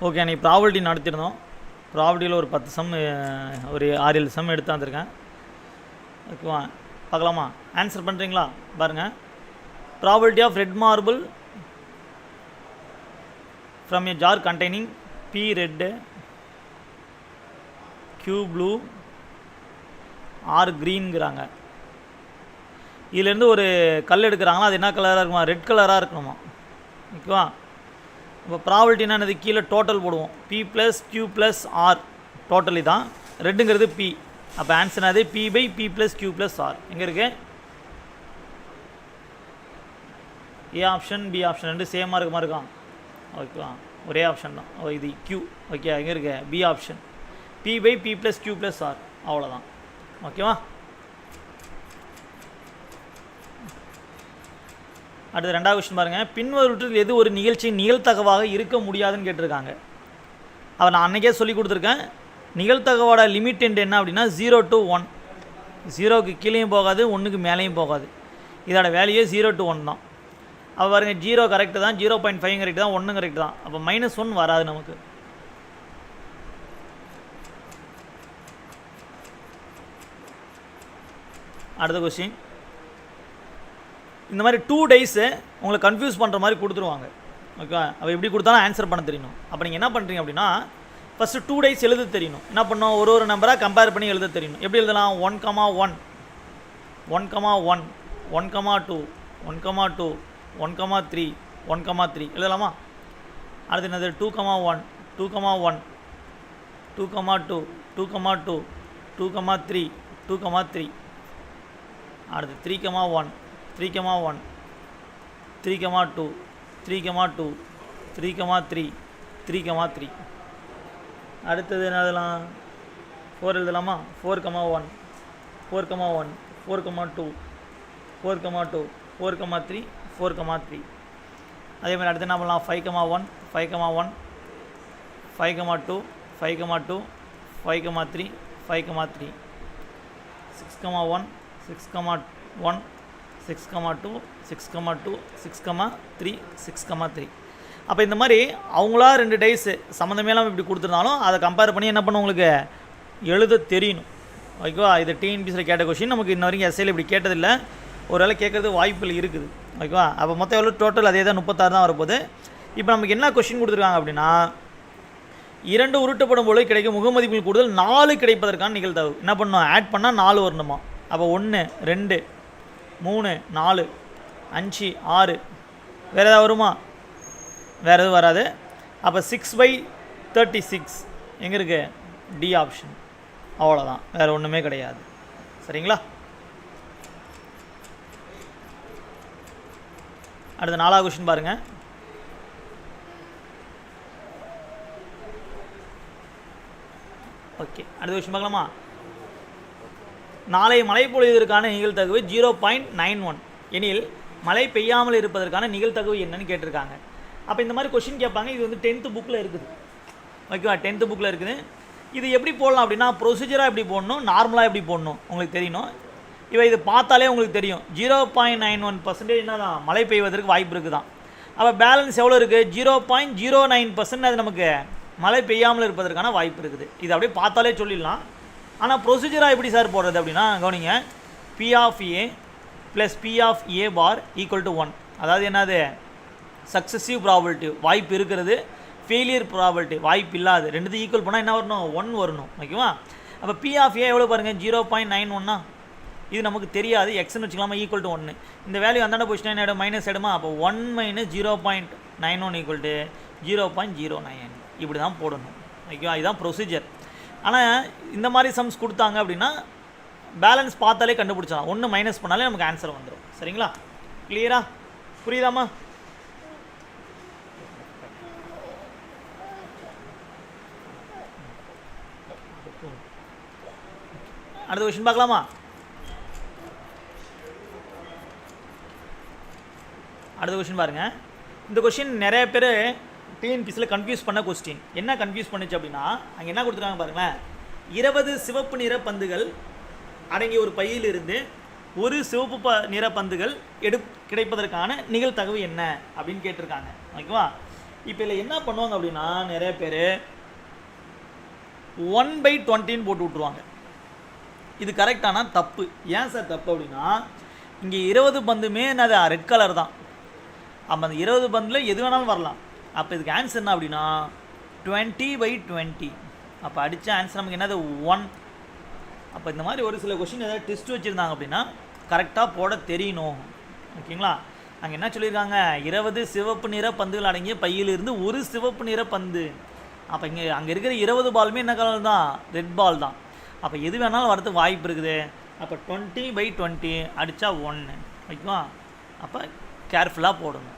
Okay, அன்றைக்கி probability நடத்திருந்தோம். ப்ராபபிலிட்டியில் ஒரு 10 some, ஒரு 6-7 சம் எடுத்து வந்திருக்கேன். ஓகேவா, பார்க்கலாமா? ஆன்சர் பண்ணுறீங்களா? பாருங்கள். Probability of red marble from a jar containing P red, Q blue, R க்ரீன்ங்கிறாங்க. இதிலேருந்து ஒரு கல் எடுக்கிறாங்களா, அது என்ன கலராக இருக்குமா? ரெட் கலராக இருக்கணுமா? ஓகேவா. இப்போ ப்ராபபிலிட்டினா என்னது? கீழே டோட்டல் போடுவோம். P + Q + R டோட்டலி தான். ரெட்டுங்கிறது P. அப்போ ஆன்சர் அது P/P + Q + R. எங்கே இருக்குது? ஏ ஆப்ஷன், பி ஆப்ஷன் ரெண்டு சேமாக இருக்க மாதிரி இருக்கான். ஓகேவா, ஒரே ஆப்ஷன் தான். இது Q. ஓகே, எங்கே இருக்கு? B option. P/P + Q + R. அவ்வளோதான். ஓகேவா. அடுத்து ரெண்டாவது கொஸ்டின் பாருங்கள். பின்வருவற்றில் எது ஒரு நிகழ்ச்சியின் நிகழ்த்தகவாக இருக்க முடியாதுன்னு கேட்டிருக்காங்க. அவர் நான் அன்றைக்கே சொல்லி கொடுத்துருக்கேன். நிகழ்த்தகவோட லிமிட் என்ன அப்படின்னா 0 to 1. 0க்கு கீழேயும் போகாது, 1க்கு மேலேயும் போகாது. இதோட வேல்யூ 0 to 1 தான். அப்போ பாருங்கள், 0 கரெக்டு தான், 0.5 கரெக்டு தான், 1 கரெக்டு தான். அப்போ -1 வராது நமக்கு. அடுத்த கொஸ்டின். இந்த மாதிரி 2 டேஸு உங்களை கன்ஃபியூஸ் பண்ணுற மாதிரி கொடுத்துருவாங்க. ஓகே, அப்போ எப்படி கொடுத்தாலும் ஆன்சர் பண்ண தெரியணும். அப்போ நீங்கள் என்ன பண்ணுறீங்க அப்படின்னா, ஃபஸ்ட்டு 2 டேஸ் எழுத தெரியணும். என்ன பண்ணோம்? ஒரு நம்பராக கம்பேர் பண்ணி எழுத தெரியணும். எப்படி எழுதலாம்? 1,1, 1,1, 1,2, 1,2, 1,3, 1,3 எழுதலாமா? அடுத்து என்னது? 2,1, 2,1, 2,2, 2,2, 2,3, 2,3. அடுத்து 3,1, 3,1, 3,2, 3,2, 3,3, 3,3. அடுத்தது என்ன எழுதலாம்? 4 எழுதலாமா? 4,1, 4,1, 4,2, 4,2, 4,3, 4,3. அதே மாதிரி அடுத்து என்ன பண்ணலாம்? 5,1, 5,1, 5,2, 5,2, 5,3, 5,3. 6,1, 6,1, 6,2, 6,2, 6,3, 6,3. அப்போ இந்த மாதிரி அவங்களா 2 டேஸு சம்மந்தமேலாம் இப்படி கொடுத்துருந்தாலும் அதை கம்பேர் பண்ணி என்ன பண்ண உங்களுக்கு எழுத தெரியணும். ஓகேவா. இது டிஎன்பிசியில் கேட்ட கொஷின். நமக்கு இன்ன வரைக்கும் எஸ்ஐயில் இப்படி கேட்டதில்லை. ஒரு வேளை கேட்குறது வாய்ப்புகள் இருக்குது. ஓகேவா. அப்போ மொத்தம் எவ்வளோ? டோட்டல் அதே தான், 36 தான் வரப்போகுது. இப்போ நமக்கு என்ன கொஷின் கொடுத்துருக்காங்க அப்படின்னா, 2 உருட்டப்படும் பொழுது கிடைக்கும் முகமதிப்பில் கூடுதல் 4 கிடைப்பதற்கான நிகழ்தகவு. என்ன பண்ணணும்? ஆட் பண்ணால் 4 வரணுமா? அப்போ 1, 2, 3, 4, 5, 6. வேறு ஏதாவது வருமா? வேறு எதுவும் வராது. அப்போ 6/36 எங்கே இருக்குது? D option. அவ்வளோதான், வேறு ஒன்றுமே கிடையாது. சரிங்களா. அடுத்த 4வது கொஸ்டின் பாருங்கள். ஓகே, அடுத்த கொஸ்டின் பார்க்கலாமா? நாளை மழை பொழிவதற்கான நிகழ்தகவு 0.91 எனில் மழை பெய்யாமல் இருப்பதற்கான நிகழ்தகவு என்னன்னு கேட்டிருக்காங்க. அப்போ இந்த மாதிரி கொஸ்டின் கேட்பாங்க. இது வந்து 10th புக்கில் இருக்குது. ஓகேவா, 10th புக்கில் இருக்குது. இது எப்படி போடலாம் அப்படின்னா, ப்ரொசீஜராக எப்படி போடணும், நார்மலாக எப்படி போடணும் உங்களுக்கு தெரியணும். இது பார்த்தாலே உங்களுக்கு தெரியும். 0.91% என்ன தான் மழை பெய்வதற்கு வாய்ப்பு இருக்குது தான். அப்போ பேலன்ஸ் எவ்வளோ இருக்குது? 0.09% அது நமக்கு மழை பெய்யாமல் இருப்பதற்கான வாய்ப்பு இருக்குது. இது அப்படியே பார்த்தாலே சொல்லிடலாம். ஆனால் ப்ரொசீஜராக எப்படி சார் போடுறது அப்படின்னா, கவனிங்க. P of A + P of A bar = 1. அதாவது என்னது? சக்ஸஸிவ் ப்ராபபிலிட்டி வாய்ப்பு இருக்கிறது, ஃபெயிலியர் ப்ராபபிலிட்டி வாய்ப்பு இல்லாது, ரெண்டுத்தையும் ஈக்குவல் பண்ணால் என்ன வரணும்? 1 வரணும். ஓகேவா. அப்போ P of A எவ்வளோ பாருங்கள்? 0.91. இது நமக்கு தெரியாது. எக்ஸ்ன்னு வச்சுக்கலாமா? = 1. இந்த வேல்யூ அந்தாண்ட போச்சுன்னா என்ன ஆகிடும்? மைனஸ் ஆகிடுமா? அப்போ 1 - 0.91 = 0.09. இப்படி தான் போடணும். ஓகேவா. இதுதான் ப்ரொசீஜர். ஆனால் இந்த மாதிரி சம்ஸ் கொடுத்தாங்க அப்படின்னா பேலன்ஸ் பார்த்தாலே கண்டுபிடிச்சலாம். 1 மைனஸ் பண்ணாலே நமக்கு ஆன்சர் வந்துடும். சரிங்களா. கிளியரா? புரியுதாமா? அடுத்த கொஸ்டின் பார்க்கலாமா? அடுத்த கொஸ்டின் பாருங்கள். இந்த கொஸ்டின் நிறைய பேர் டிஎன்பிசியில் கன்ஃபியூஸ் பண்ண கொஸ்டின். என்ன கன்ஃபியூஸ் பண்ணுச்சு அப்படின்னா, அங்கே என்ன கொடுத்துருக்காங்க பாருங்களேன். 20 சிவப்பு நிற பந்துகள் அடங்கிய ஒரு பையிலிருந்து ஒரு சிவப்பு நிற பந்துகள் கிடைப்பதற்கான நிகழ்தகவு என்ன அப்படின்னு கேட்டிருக்காங்க. ஓகேவா. இப்போ இதில் என்ன பண்ணுவாங்க அப்படின்னா நிறைய பேர் 1/20 போட்டு விட்ருவாங்க. இது கரெக்டானா தப்பு. ஏன் சார் தப்பு அப்படின்னா இங்கே 20 பந்துமே அது ரெட் கலர் தான். அப்போ அந்த 20 பந்தில் எது வேணாலும் வரலாம். அப்போ இதுக்கு ஆன்சர் என்ன அப்படின்னா 20/20. அப்போ அடித்த ஆன்சர் நமக்கு என்னது 1. அப்போ இந்த மாதிரி ஒரு சில கொஷின் ஏதாவது டெஸ்ட் வச்சுருந்தாங்க அப்படின்னா கரெக்டாக போட தெரியணும். ஓகேங்களா? அங்கே என்ன சொல்லியிருக்காங்க, 20 சிவப்பு நிற பந்துகள் அடங்கிய பையிலிருந்து ஒரு சிவப்பு நிற பந்து. அப்போ அங்கே இருக்கிற 20 பாலுமே என்ன கலர் தான், ரெட் பால் தான். அப்போ எது வேணாலும் வரதுக்கு வாய்ப்பு இருக்குது. அப்போ 20/20 அடித்தா 1. ஓகேவா? அப்போ கேர்ஃபுல்லாக போடணும்.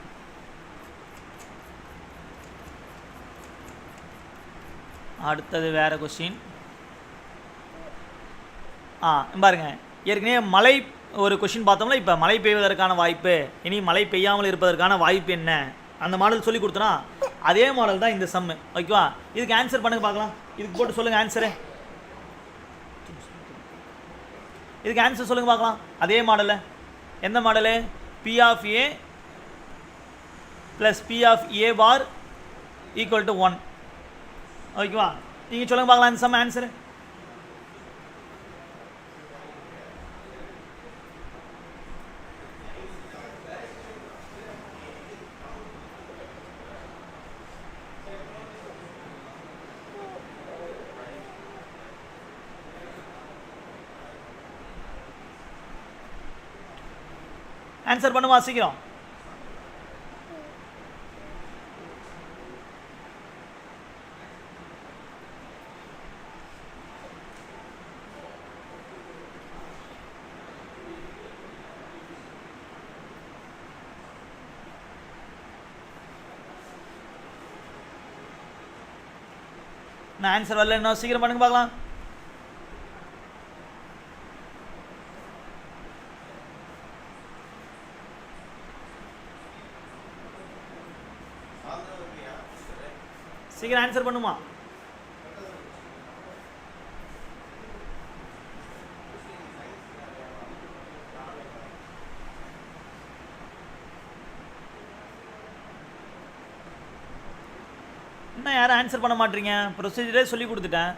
அடுத்தது வேறு கொஸ்டின். பாருங்க, ஏற்கனவே மழை ஒரு கொஷின் பார்த்தோம்னா, இப்போ மழை பெய்வதற்கான வாய்ப்பு, இனி மழை பெய்யாமல் இருப்பதற்கான வாய்ப்பு என்ன, அந்த மாடல் சொல்லி கொடுத்தனா அதே மாடல் தான் இந்த சம்மு. ஓகேவா? இதுக்கு ஆன்சர் பண்ணுங்க பார்க்கலாம். இதுக்கு போட்டு சொல்லுங்கள் ஆன்சரு. இதுக்கு ஆன்சர் சொல்லுங்கள் பார்க்கலாம். அதே மாடலில் எந்த model? P of A + P of A bar = 1. ஓகேவா? நீங்கள் சொல்லுங்கள் பார்க்கலாம் இந்த சம் ஆன்சரு. ஆன்சர் பண்ண வாசிக்கிறோம். நான் ஆன்சர் வரல, என்ன சீக்கிரம் பண்ணுங்க பார்க்கலாம். சீக்கிரம் ஆன்சர் பண்ணுமா? என்ன யாரும் ஆன்சர் பண்ண மாட்டீங்க? ப்ரொசீஜரே சொல்லி கொடுத்துட்டேன்.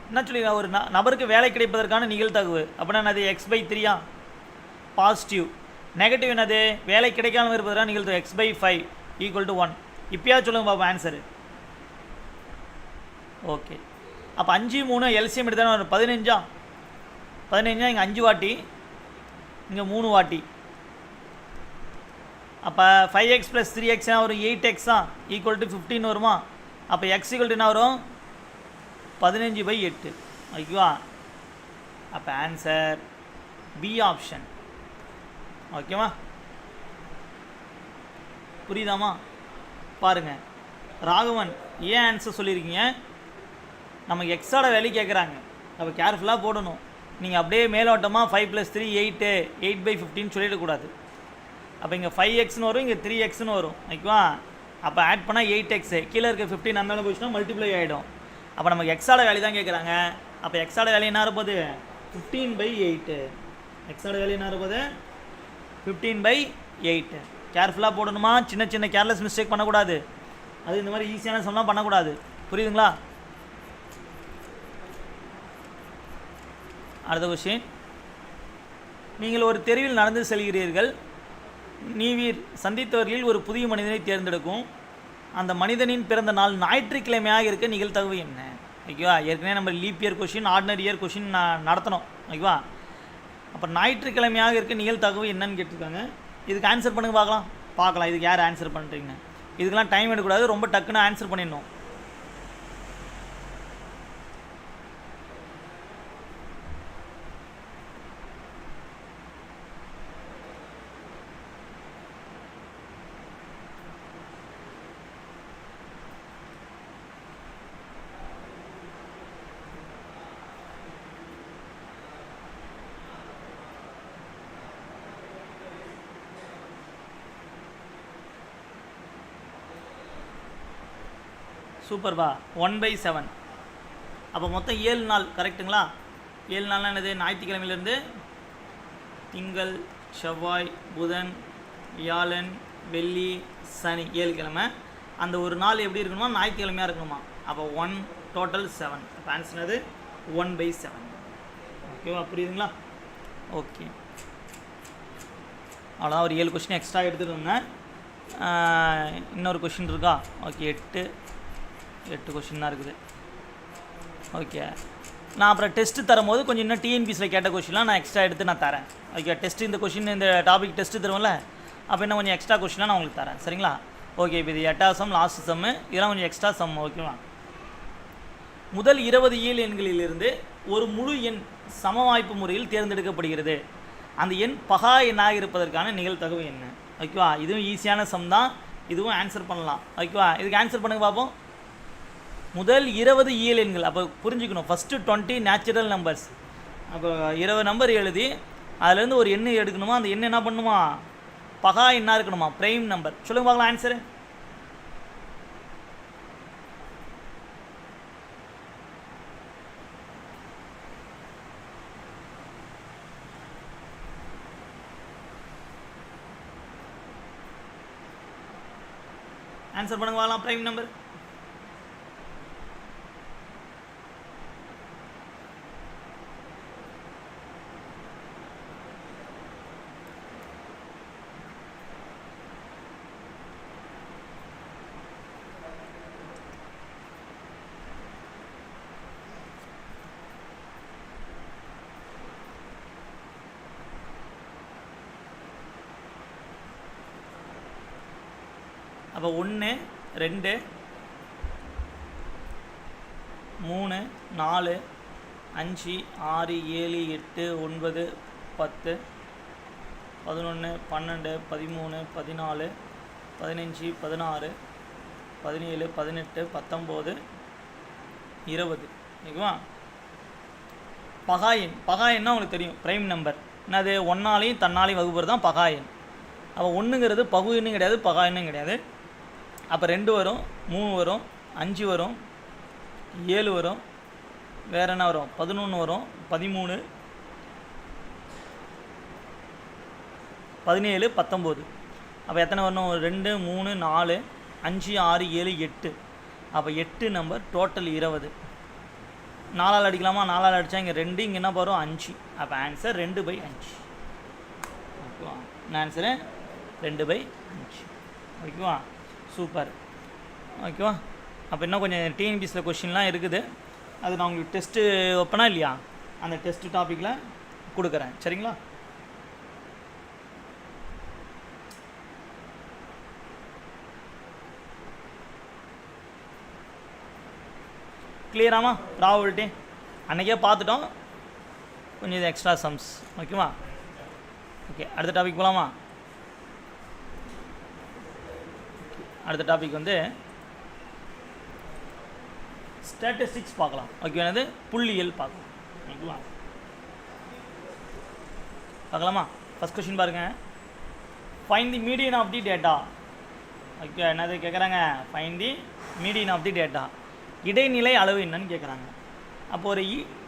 என்ன சொல்லிங்க, ஒரு நபருக்கு வேலை கிடைப்பதற்கான நிகழ்தகவு அப்படின்னா அது x/3 பாசிட்டிவ். நெகட்டிவ் என்னது, வேலை கிடைக்காமல் இருப்பதற்கான நிகழ்தகவு x/5 = 1. இப்போயா சொல்லுங்க பாப்பா ஆன்சரு. ஓகே, அப்போ 5 3 எல்சிஎம் எடுத்தாலும் ஒரு 15. 15 இங்கே 5 வாட்டி, இங்கே 3 வாட்டி. அப்போ 5x + 3x ஒரு 8x = 15 வருமா? அப்போ x என்ன வரும், 15/8. ஓகேவா? அப்போ ஆன்சர் பி ஆப்ஷன். ஓகேவா? புரியுதாமா? பாருங்கள், ராகவன் ஏன் ஆன்சர் சொல்லியிருக்கீங்க, நமக்கு எக்ஸோட வேல்யூ கேட்குறாங்க. அப்போ கேர்ஃபுல்லாக போடணும். நீங்கள் அப்படியே மேலோட்டமாக 5 + 3 8 8/15 சொல்லிடக்கூடாது. அப்போ இங்கே 5xன்னு வரும், இங்கே 3xன்னு வரும். ஓகேவா? அப்போ ஆட் பண்ணால் 8x, கீழே இருக்க 15 அந்த மேலே போச்சுன்னா மல்டிப்ளை ஆகிடும். அப்போ நமக்கு எக்ஸோட வேல்யூ தான் கேட்குறாங்க. அப்போ எக்ஸோட வேல்யூ என்ன இருப்பது, 15/8. எக்ஸோட வேல்யூ என்ன இருப்பது, 15/8. கேர்ஃபுல்லாக போடணுமா? சின்ன சின்ன கேர்லெஸ் மிஸ்டேக் பண்ணக்கூடாது. அது இந்த மாதிரி ஈஸியான சம்லாம் பண்ணக்கூடாது. புரியுதுங்களா? அடுத்த கொஸ்டின். நீங்கள் ஒரு தெருவில் நடந்து செல்கிறீர்கள். நீவீர் சந்தித்தவர்களில் ஒரு புதிய மனிதனை தேர்ந்தெடுக்கும். அந்த மனிதனின் பிறந்த நாள் ஞாயிற்றுக்கிழமையாக இருக்க நிகழ்தகவு என்ன? ஓகேவா? ஏற்கனவே நம்ம leap year question, ordinary year question நடத்தணும். ஓகேவா? அப்போ ஞாயிற்றுக்கிழமையாக இருக்க நிகழ்தகவு என்னன்னு கேட்டிருக்காங்க. இதுக்கு ஆன்சர் பண்ணுங்க பார்க்கலாம். இதுக்கு யார் ஆன்சர் பண்ணுறீங்க? இதுக்கெல்லாம் டைம் எடுக்கக்கூடாது, ரொம்ப டக்குன்னு ஆன்சர் பண்ணிடணும். சூப்பர்பா. 1/7. அப்போ மொத்தம் 7 நாள் கரெக்டுங்களா? 7 நாள்னா என்னது, ஞாயிற்றுக்கிழமையிலேருந்து திங்கள் செவ்வாய் புதன் வியாழன் வெள்ளி சனி 7 கிழமை. அந்த ஒரு நாள் எப்படி இருக்கணுமா, ஞாயிற்றுக்கிழமையாக இருக்கணுமா. அப்போ 1 டோட்டல் 7. அப்போ ஆன்சர் 1/7. ஓகேவா, புரியுதுங்களா? ஓகே, அவ்வளோதான். ஒரு 7 கொஷின் எக்ஸ்ட்ரா எடுத்துகிட்டு இருந்தேன். இன்னொரு கொஷின் இருக்கா? ஓகே, 8 கொஷின் தான் இருக்குது. ஓகே, நான் அப்புறம் டெஸ்ட்டு தரும்போது கொஞ்சம் இன்னும் டிஎன்பிசியில் கேட்ட கொஷின்லாம் நான் எக்ஸ்ட்ரா எடுத்து நான் தரேன். ஓகே, டெஸ்ட்டு இந்த கொஷின் இந்த டாபிக் டெஸ்ட்டு தருவோம்ல, அப்போ இன்னும் கொஞ்சம் எக்ஸ்ட்ரா கொஷின்லாம் நான் உங்களுக்கு தரேன். சரிங்களா? ஓகே, இப்போ இது 8வது சம், லாஸ்ட் சம்மு, இதெல்லாம் கொஞ்சம் எக்ஸ்ட்ரா சம். ஓகேவா? முதல் 20 இயல் எண்களிலிருந்து ஒரு முழு எண் சமவாய்ப்பு முறையில் தேர்ந்தெடுக்கப்படுகிறது. அந்த எண் பகா எண்ணாக இருப்பதற்கான நிகழ்தகவு என்ன? ஓகேவா? இதுவும் ஈஸியான சம் தான், இதுவும் ஆன்சர் பண்ணலாம். ஓகேவா? இதுக்கு ஆன்சர் பண்ணுங்க பார்ப்போம். முதல் 20 இயல் எண்கள், அப்போ புரிஞ்சுக்கணும், ஃபஸ்ட்டு 20 நேச்சுரல் நம்பர்ஸ். அப்போ 20 நம்பர் எழுதி அதுலேருந்து ஒரு எண்ணு எடுக்கணுமா, அந்த எண்ணு என்ன பண்ணுமா, பகா எண்ணாக இருக்கணுமா, ப்ரைம் நம்பர். சொல்லுங்க பார்க்கலாம் ஆன்சரு. ஆன்சர் பண்ணுங்க பார்க்கலாம். ப்ரைம் நம்பர் அப்போ 1 2 3 4 5 6 7 8 9 10 11 12 13 14 15 16 17 18 19 20. ஓகேவா? பகாயன், பகாயன்னா உங்களுக்கு தெரியும், ப்ரைம் நம்பர். என்னது, ஒன்னாலையும் தன்னாலையும் வகுப்புறது தான் பகாயன். அப்போ 1ங்கிறது பகு எண்ணும் கிடையாது, பகா எண்ணும் கிடையாது. அப்போ 2 வரும், 3 வரும், 5 வரும், 7 வரும், வேறு என்ன வரும், 11 வரும், 13, 17, 19. அப்போ எத்தனை வரணும், 2 3 4 5 6 7 8. அப்போ 8 நம்பர், டோட்டல் 20. 4ஆல் அடிக்கலாமா, 4ஆல் அடித்தா இங்கே 2, இங்கே என்ன வரும் 5. அப்போ ஆன்சர் 2/5. ஓகேவா? ஆன்சரு 2/5. ஓகேவா? சூப்பர். ஓகேவா? அப்போ இன்னும் கொஞ்சம் டிஎன்பிசியில் கொஷின்லாம் இருக்குது, அது நான் உங்களுக்கு டெஸ்ட்டு வைப்பேனா இல்லையா, அந்த டெஸ்ட்டு டாப்பிக்கில் கொடுக்குறேன். சரிங்களா? கிளியராமா? ப்ராபபிலிட்டி அன்றைக்கே பார்த்துட்டோம், கொஞ்சம் இது எக்ஸ்ட்ரா சம்ஸ். ஓகேவா? ஓகே, அடுத்த டாபிக் போகலாமா? அடுத்த டாபிக் வந்து ஸ்டாட்டிஸ்டிக்ஸ் பார்க்கலாம். ஓகே, என்னது, புள்ளியியல் பார்க்கலாம். ஓகேவா? பார்க்கலாமா? ஃபஸ்ட் கொஸ்டின் பாருங்கள். Find the median of the data. Okay, என்னது கேட்குறாங்க, find the median of the data. இடைநிலை அளவு என்னன்னு கேட்குறாங்க. அப்போ ஒரு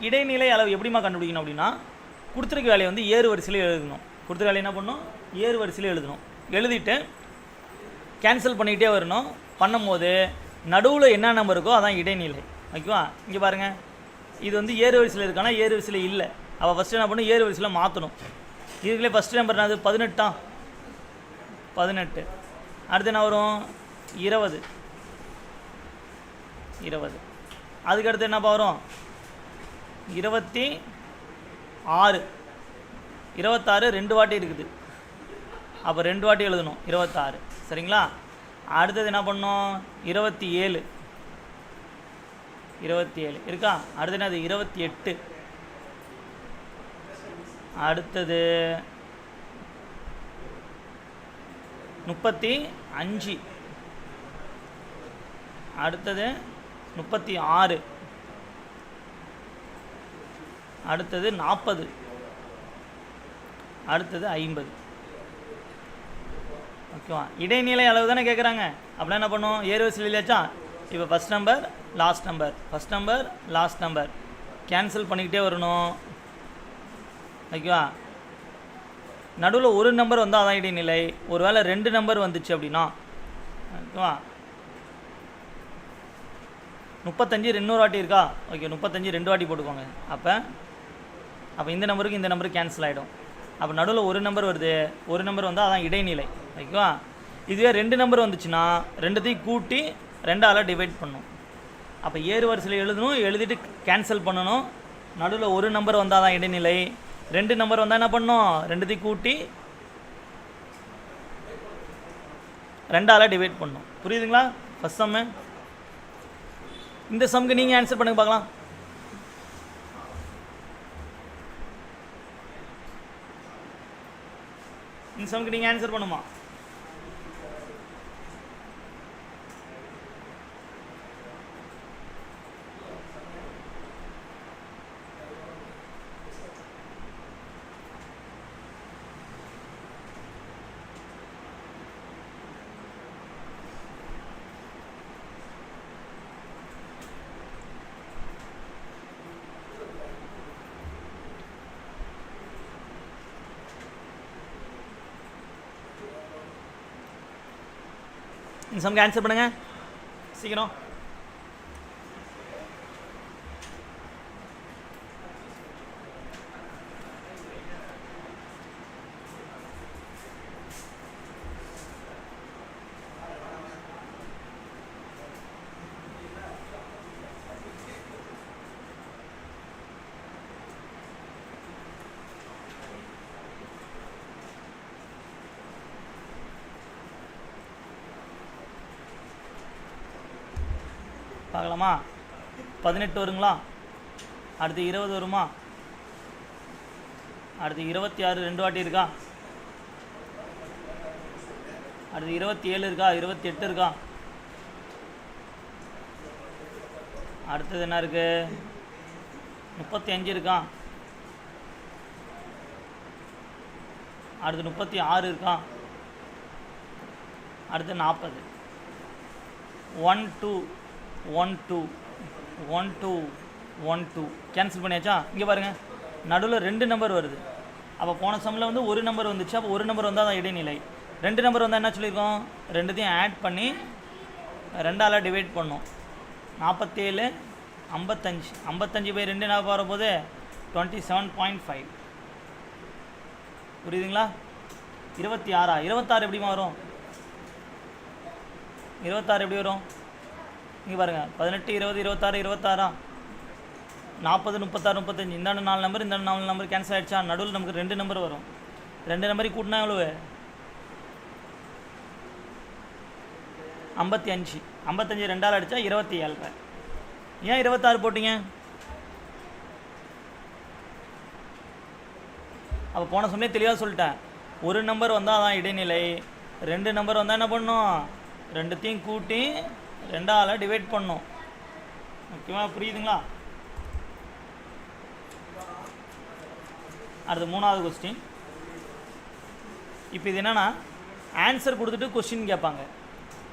இடைநிலை அளவு எப்படிமா கண்டுபிடிக்கணும் அப்படின்னா, கொடுத்துருக்க வேலையை வந்து ஏறு வரிசையில் எழுதணும். கொடுத்துருக்க வேலையை என்ன பண்ணணும், ஏறு வரிசையில் எழுதணும். எழுதிட்டு கேன்சல் பண்ணிக்கிட்டே வரணும். பண்ணும்போது நடுவில் என்ன நம்பர் இருக்கோ அதான் இடைநிலை. ஓகேவா? இங்கே பாருங்கள், இது வந்து ஏறு வரிசையில் இருக்கானா, ஏறு வரிசையில் இல்லை. அவள் ஃபஸ்ட்டு என்ன பண்ணணும், ஏறு வரிசையில் மாற்றணும். இதுக்குள்ளே ஃபஸ்ட்டு நம்பர் என்னது, 18. 18. அடுத்து என்ன வரும், 20. அதுக்கடுத்து என்னப்பா வரும், 26. 26 2 வாட்டி இருக்குது. அப்போ 2 வாட்டி எழுதணும், 26. சரிங்களா? அடுத்தது என்ன பண்ணோம், 27 இருக்கா? அடுத்தது என்னது, 28. அடுத்தது 35. அடுத்தது 36. அடுத்தது 40. அடுத்தது 50. ஓகேவா? இடைநிலை அளவு தானே கேட்குறாங்க. அப்படின்னா என்ன பண்ணுவோம், ஏறு வரிசையில் இல்லையாச்சா? இப்போ first number last number, first number last number, cancel பண்ணிக்கிட்டே வரணும். ஓகேவா? நடுவில் ஒரு நம்பர் வந்தால் அதான் இடைநிலை. ஒரு வேளை 2 நம்பர் வந்துச்சு அப்படின்னா, ஓகேவா, 35 2 வாட்டி இருக்கா? ஓகே, 35 2 வாட்டி போட்டுக்கோங்க. அப்போ இந்த நம்பருக்கு இந்த நம்பருக்கு கேன்சல் ஆகிடும். அப்போ நடுவில் ஒரு நம்பர் வருது, ஒரு நம்பர் வந்தால் அதான் இடைநிலை. ஓகேவா? இதுவே 2 நம்பர் வந்துச்சுன்னா ரெண்டுத்தையும் கூட்டி 2ஆல் டிவைட் பண்ணணும். அப்போ ஏறு வரிசையில் எழுதணும், எழுதிட்டு கேன்சல் பண்ணணும். நடுவில் ஒரு நம்பர் வந்தால் தான் இடைநிலை, 2 நம்பர் வந்தால் என்ன பண்ணணும்? ரெண்டுத்தையும் கூட்டி 2ஆல் டிவைட் பண்ணணும். புரியுதுங்களா? ஃபஸ்ட் சம்மு. இந்த சம்முக்கு நீங்கள் ஆன்சர் பண்ணுங்க பார்க்கலாம். இந்த சம்முக்கு நீங்கள் ஆன்சர் பண்ணுமா? இந்த சம்க்கு ஆன்சர் பண்ணுங்க சீக்கிரம். பார்க்கலாமா? 18 வருங்களா? அடுத்து 20 வருமா? அடுத்து 26 2 வாட்டி இருக்கா? அடுத்து 27 இருக்கா? 28 இருக்கா? அடுத்தது என்ன இருக்கு? 35 இருக்கா? அடுத்து 36 இருக்கா? அடுத்து 40. 1 2 1 2 1 2 1 2 கேன்சல் பண்ணியாச்சா? இங்கே பாருங்கள், நடுவில் 2 நம்பர் வருது. அப்போ போன சம்மில் வந்து ஒரு நம்பர் வந்துச்சு, அப்போ ஒரு நம்பர் வந்தால் தான் இடைநிலை. 2 நம்பர் வந்தால் என்ன சொல்லியிருக்கோம்? ரெண்டுத்தையும் ஆட் பண்ணி 2ஆல் டிவைட் பண்ணோம். 47 55 55/2 என்ன வரப்போகுது? 27.5. புரியுதுங்களா? 26 26 எப்படிமா வரும்? 26 எப்படி வரும்? இங்கே பாருங்கள், 18 20 26 26 40 36 35. இந்தாண்டு 4 நம்பர், இந்த 4 நம்பர் கேன்சல் ஆகிடுச்சா? நடுவில் நமக்கு 2 நம்பர் வரும். 2 நம்பருக்கு கூட்டினா எவ்வளவு? 55. 55 2ஆல் அடித்தா 27. ஏன் 26 போட்டிங்க? அப்போ போன சமயம் தெளிவாக சொல்லிட்டேன், ஒரு நம்பர் வந்தால் அதான் இடைநிலை, 2 நம்பர் வந்தால் என்ன பண்ணணும்? ரெண்டுத்தையும் கூட்டி 2ஆல் டிவைட் பண்ணணும். ஓகேவா? புரியுதுங்களா? அடுத்து 3வது கொஸ்டின். இப்போ இது என்னென்னா, ஆன்சர் கொடுத்துட்டு கொஸ்டின் கேட்பாங்க.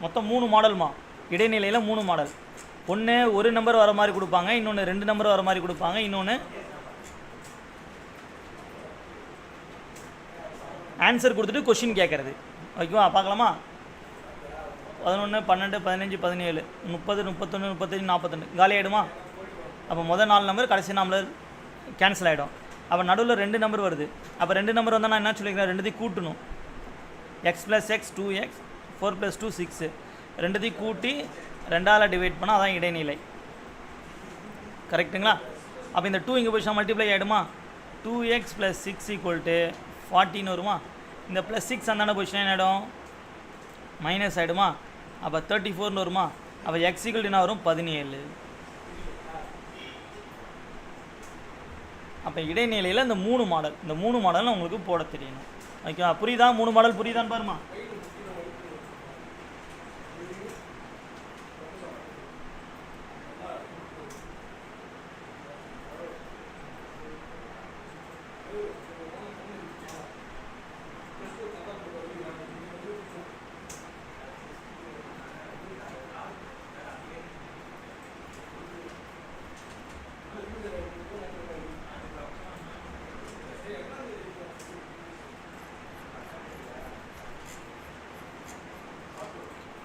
மொத்தம் 3 மாடல்மா. இடைநிலையில் 3 மாடல். ஒன்று ஒரு நம்பர் வர மாதிரி கொடுப்பாங்க, இன்னொன்று 2 நம்பர் வர மாதிரி கொடுப்பாங்க, இன்னொன்று ஆன்சர் கொடுத்துட்டு கொஸ்டின் கேட்குறது. ஓகேவா? பார்க்கலாமா? 11 12 15 17 30 31 35 42 காலி ஆகிடுமா? அப்போ முதல் 4 நம்பர், கடைசி 4 நம்பர் கேன்சல் ஆகிடும். அப்போ நடுவில் 2 நம்பர் வருது. அப்போ 2 நம்பர் வந்தால் நான் என்ன சொல்லிக்கிறேன்? ரெண்டுத்தையும் கூட்டணும். x + x 2x 4 + 2 6. ரெண்டுத்தையும் கூட்டி 2ஆல் டிவைட் பண்ணால் அதான் இடைநிலை. கரெக்டுங்களா? அப்போ இந்த 2 இங்கே போய் மல்டிப்ளை ஆகிடுமா? 2x + 6 = 14 வருமா? இந்த +6 அந்தாண்ட போயிடுச்சுன்னா என்ன ஆகிடும்? மைனஸ் ஆகிடுமா? அப்போ 34 வருமா? அப்போ x = என்ன வரும்? 17. அப்போ இடைநிலையில் இந்த 3 மாடல், இந்த 3 மாடல் உங்களுக்கு போட தெரியணும். ஓகேவா? புரியுதா? 3 மாடல் புரியுதான்னு பாருமா.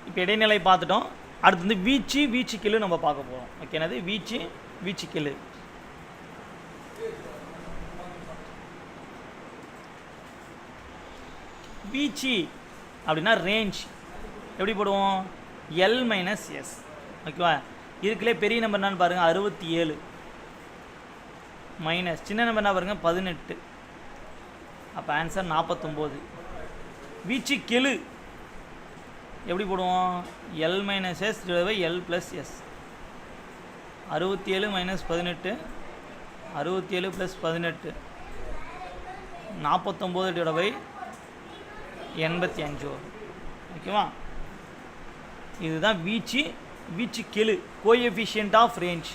இப்போ இடைநிலை பார்த்துட்டோம். அடுத்து வந்து வீச்சு வீச்சு கெழு நம்ம பார்க்க போகிறோம். ஓகே, என்னது வீச்சு வீச்சு கெழு. வீச்சு அப்படின்னா ரேஞ்ச் எப்படி போடுவோம்? L minus S. ஓகேவா? இதுக்குள்ளே பெரிய நம்பர் என்னன்னு பாருங்கள் 67 மைனஸ் சின்ன நம்பர் என்ன பாருங்கள் 18. அப்போ ஆன்சர் 49. வீச்சு கெழு எப்படி போடுவோம்? L minus S L plus S. 67 minus 18 67 plus 18 49 85 வரும். ஓகேவா? இதுதான் வீச்சு வீச்சு கெழு, கோஎஃபிஷியன்ட் ஆஃப் ரேஞ்ச்.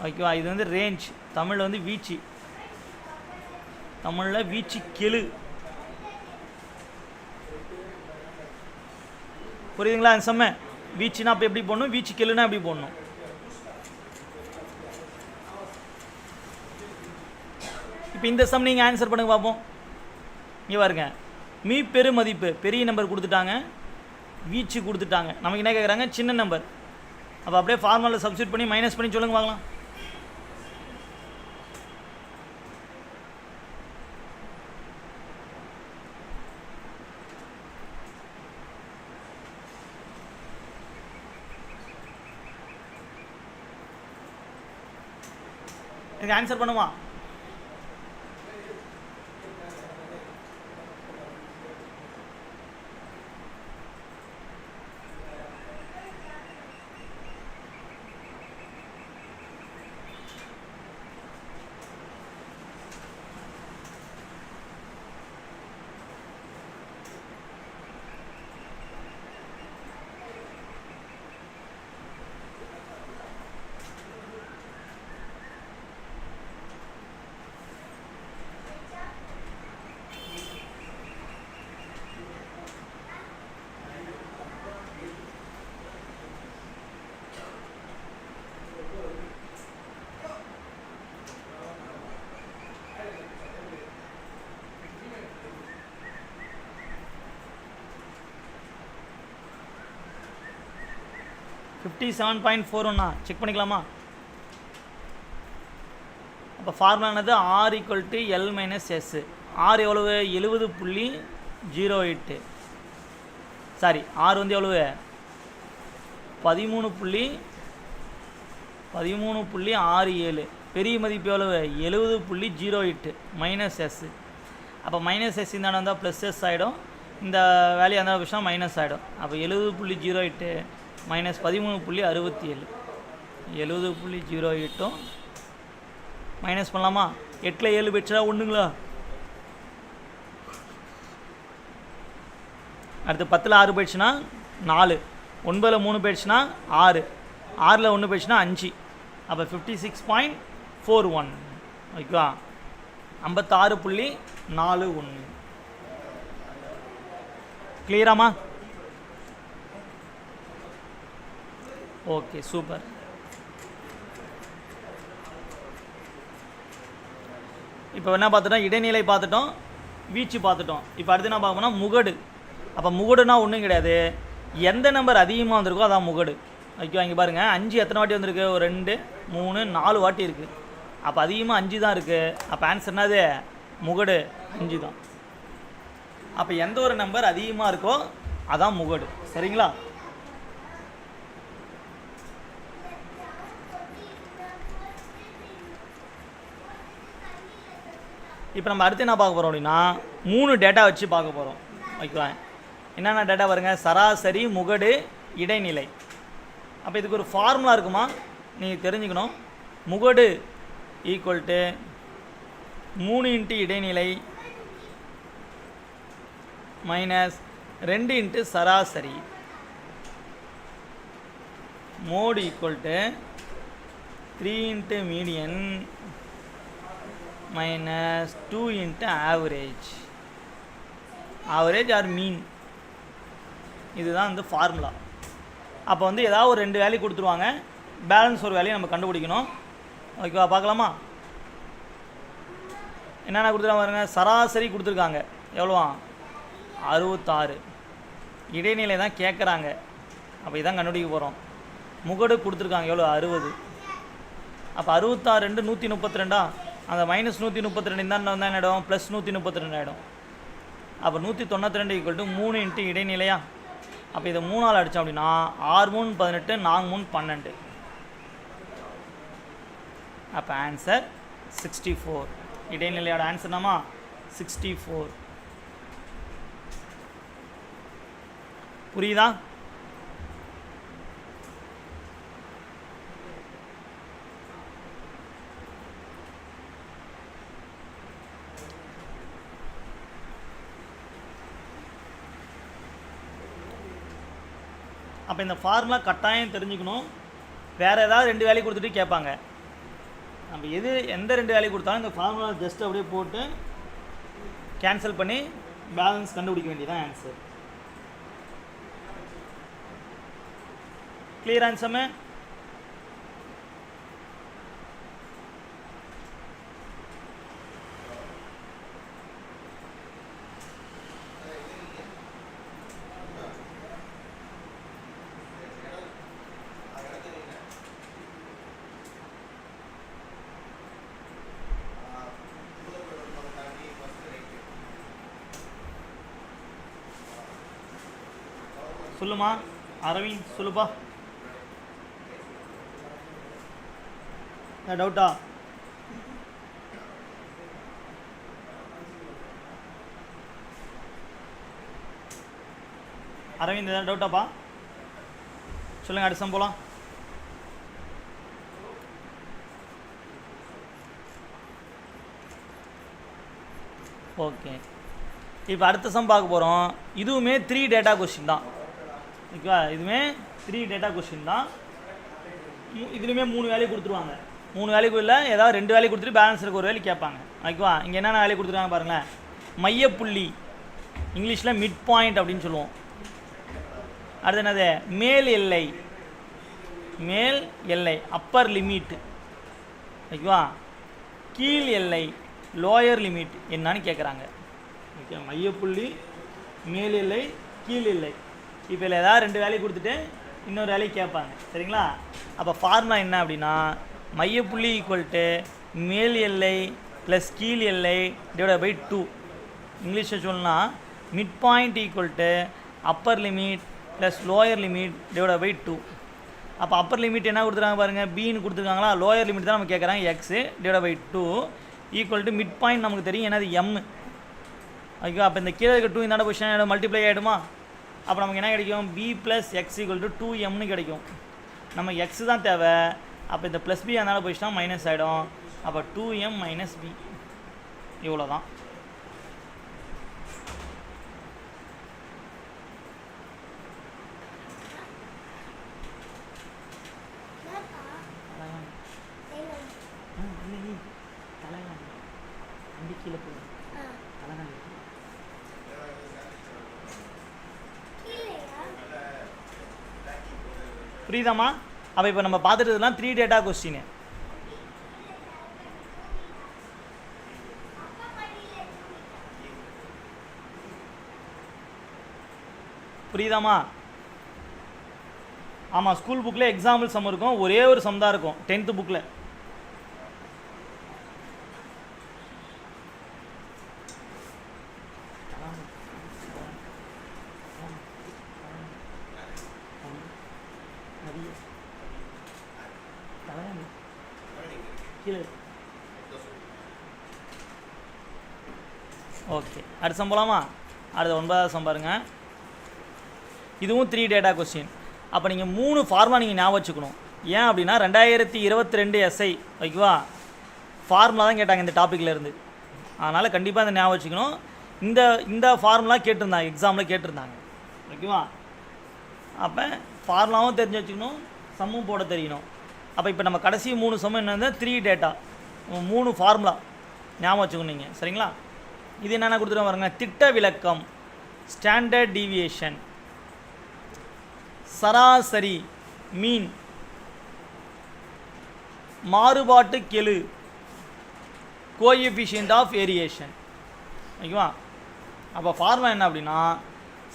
ஓகேவா? இது வந்து ரேஞ்ச், தமிழில் வந்து வீச்சு, தமிழில் வீச்சு கெழு. புரியுதுங்களா? அந்த செம்ம வீச்சுனா அப்போ எப்படி போடணும், வீச்சு கெழுனா எப்படி போடணும்? இப்போ இந்த சம் நீங்கள் ஆன்சர் பண்ணுங்க பார்ப்போம். இங்கே பாருங்க, மீ பெரு மதிப்பு பெரிய நம்பர் கொடுத்துட்டாங்க, வீச்சு கொடுத்துட்டாங்க. நமக்கு என்ன கேட்குறாங்க? சின்ன நம்பர். அப்போ அப்படியே ஃபார்முலாவில் சப்ஸ்டியூட் பண்ணி மைனஸ் பண்ணி சொல்லுங்க பார்க்கலாம். எனக்கு ஆன்சர் பண்ணுமா? $57.41 செக் பண்ணிக்கலாமா? அப்போ ஃபார்முலா என்னது? R equal to L minus S. R எவ்வளவு? 70.08. சாரி, ஆர் வந்து எவ்வளவு? 13.67. பெரிய மதிப்பு எவ்வளவு? 70.08 மைனஸ் எஸ். அப்போ மைனஸ் எஸ் இந்த வந்தால் ப்ளஸ் எஸ் ஆகிடும், இந்த வேல்யூ அந்த விஷயம் மைனஸ் ஆகிடும். அப்போ 70.08 மைனஸ் 13.67. 70.08 மைனஸ் பண்ணலாமா? 8ல் 7 போயிடுச்சா? ஒன்றுங்களா? அடுத்து 10ல் 6 போயிடுச்சுன்னா 4, 9ல் 3 போயிடுச்சுன்னா 6, 6ல் 1 போயிடுச்சுன்னா 5. அப்போ 56.41. ஓகேவா? 56.41. கிளியராமா? Okay, super. இப்போ என்ன பார்த்துட்டோம்? இடைநிலை பார்த்துட்டோம், வீச்சு பார்த்துட்டோம். இப்போ அடுத்து என்ன பார்க்கணும்னா முகடு. அப்போ முகடுனா ஒன்றும் கிடையாது, எந்த நம்பர் அதிகமாக வந்திருக்கோ அதான் முகடு. ஓகே, இங்கே பாருங்கள் 5 எத்தனை வாட்டி வந்திருக்கு? ஒரு 2 3 4 வாட்டி இருக்குது. அப்போ அதிகமாக 5 தான் இருக்குது. அப்போ ஆன்சர் என்னது? முகடு 5 தான். அப்போ எந்த ஒரு நம்பர் அதிகமாக இருக்கோ அதான் முகடு. சரிங்களா? இப்போ நம்ம அடுத்து என்ன பார்க்க போகிறோம் அப்படின்னா 3 டேட்டா வச்சு பார்க்க போகிறோம். ஓகேவா? என்னென்ன டேட்டா பாருங்க? சராசரி, முகடு, இடைநிலை. அப்போ இதுக்கு ஒரு ஃபார்முலா இருக்குமா? நீங்கள் தெரிஞ்சுக்கணும். முகடு ஈக்குவல் டு 3 × இடைநிலை மைனஸ் 2 × சராசரி. Mode equal to 3 × median minus 2 × average. Average or mean. இதுதான் வந்து ஃபார்முலா. அப்போ வந்து ஏதாவது ஒரு 2 வேல்யூ கொடுத்துருவாங்க, பேலன்ஸ் ஒரு வேல்யூ நம்ம கண்டுபிடிக்கணும். ஓகேவா? பார்க்கலாமா? என்னென்ன கொடுத்துருக்காங்க பாருங்க. சராசரி கொடுத்துருக்காங்க எவ்வளோவா? 66. இடைநிலை தான் கேட்குறாங்க, அப்போ இதான் கண்டுபிடிக்க போகிறோம். முகடு கொடுத்துருக்காங்க எவ்வளோ 60. அப்போ 66 132 அந்த -132 தான் என்ன ஆகிடும் +132 ஆகிடும். அப்போ 192 = 3 × இடைநிலையா. அப்போ இதை 3ஆல் அடித்தோம் அப்படின்னா 6 3 18 4 3 12. அப்போ ஆன்சர் 64. இடைநிலையோட ஆன்சர் நாமா 64. புரியுதா? அப்போ இந்த ஃபார்முலா கட்டாயம் தெரிஞ்சுக்கணும். வேறு ஏதாவது 2 வேல்யூ கொடுத்துட்டு கேட்பாங்க. நம்ம எந்த 2 வேல்யூ கொடுத்தாலும் இந்த ஃபார்முலா ஜஸ்ட் அப்படியே போட்டு கேன்சல் பண்ணி பேலன்ஸ் கண்டுபிடிக்க வேண்டியதான் ஆன்சர். கிளியர் ஆன்சர்மே? சொல்லுமா அரவிந்த், சொல்லுப்பா. டவுட்டா? அரவிந்த் ஏதாவது டவுட்டாப்பா? சொல்லுங்கள், அடுத்த சம் போகலாம். ஓகே, இப்போ அடுத்த சம் பார்க்க போகிறோம். இதுவுமே 3 டேட்டா கொஸ்டின் தான். ஓகேவா? இதுவுமே 3 டேட்டா கொஸ்டின் தான். இதுலேயுமே 3 வேல்யூ கொடுத்துருவாங்க. 3 வேல்யூக்குள்ள ஏதாவது 2 வேல்யூ கொடுத்துட்டு பேலன்ஸ் இருக்க ஒரு வேல்யூ கேட்பாங்க. ஓகேவா? இங்கே என்னென்ன வேல்யூ கொடுத்துருக்காங்க பாருங்களேன். மையப்புள்ளி, இங்கிலீஷில் மிட் பாயிண்ட் அப்படின்னு சொல்லுவோம். அடுத்து என்னது? மேல் எல்லை, மேல் எல்லை அப்பர் லிமிட். ஓகேவா? கீழ் எல்லை லோயர் லிமிட் என்னன்னு கேட்குறாங்க. ஓகே, மையப்புள்ளி, மேல் எல்லை, கீழ் எல்லை. இப்போ இதில் ஏதாவது 2 வேல்யூ கொடுத்துட்டு இன்னொரு வேல்யூ கேட்பாங்க. சரிங்களா? அப்போ ஃபார்முலா என்ன அப்படின்னா மையப்புள்ளி = மேல் எல்லை ப்ளஸ் கீழ் எல்லை / 2. இங்கிலீஷில் சொல்லணும்னா mid point = upper limit plus lower limit / 2. அப்போ அப்பர் லிமிட் என்ன கொடுத்துருக்காங்க பாருங்கள், பின்னு கொடுத்துருக்காங்களா. லோயர் லிமிட் தான் நம்ம கேட்குறாங்க, x / 2 = மிட் பாயிண்ட் நமக்கு தெரியும் என்னது m. ஓகே, அப்போ இந்த கீழே இருக்க 2 இந்த பொசிஷன் மல்டிப்ளை ஆகிடுமா. அப்போ நமக்கு என்ன கிடைக்கும்? b + x = 2m கிடைக்கும். நம்ம x தான் தேவை. அப்போ இந்த ப்ளஸ் பி அதனால் போயிடுச்சுன்னா மைனஸ் ஆகிடும். அப்போ 2m - b இவ்வளோ தான். கீழே போய் புரியுதாம்மா? அப்போ இப்போ நம்ம பார்த்துட்டதுலாம் 3 டேட்டா கொஸ்டின். புரியுதாம்மா? ஆமாம், ஸ்கூல் புக்கில் எக்ஸாம்பிள் சம் இருக்கும், ஒரே ஒரு சம் தான் இருக்கும் 10th புக்கில். ஓகே, அடுத்த சம் போகலாமா? அடுத்த 9வது சம் பாருங்கள். இதுவும் 3 டேட்டா கொஸ்டின். அப்போ நீங்கள் 3 ஃபார்முலா நீங்கள் ஞாபகம் வச்சுக்கணும். ஏன் அப்படின்னா 2022 SI ஓகேவா ஃபார்முலா தான் கேட்டாங்க இந்த டாப்பிக்கில் இருந்து. அதனால் கண்டிப்பாக இந்த ஞாபகம் வச்சுக்கணும். இந்த ஃபார்முலா கேட்டிருந்தாங்க, எக்ஸாமில் கேட்டிருந்தாங்க. ஓகேவா? அப்போ ஃபார்முலாவும் தெரிஞ்சு வச்சுக்கணும், சம்மும் போட தெரியணும். அப்போ இப்போ நம்ம கடைசி 3 சம் என்னது? 3 டேட்டா, 3 ஃபார்முலா ஞாபகம் வச்சுக்கணும் நீங்கள். சரிங்களா? இது என்னென்ன கொடுத்துருவோம் பாருங்க. திட்ட விலக்கம், ஸ்டாண்டர்ட் டீவியேஷன், சராசரி மீன், மாறுபாட்டு கெழு, கோஎஃபிஷியன்ட் ஆஃப் வேரியேஷன். ஓகேவா? அப்போ ஃபார்முலா என்ன அப்படின்னா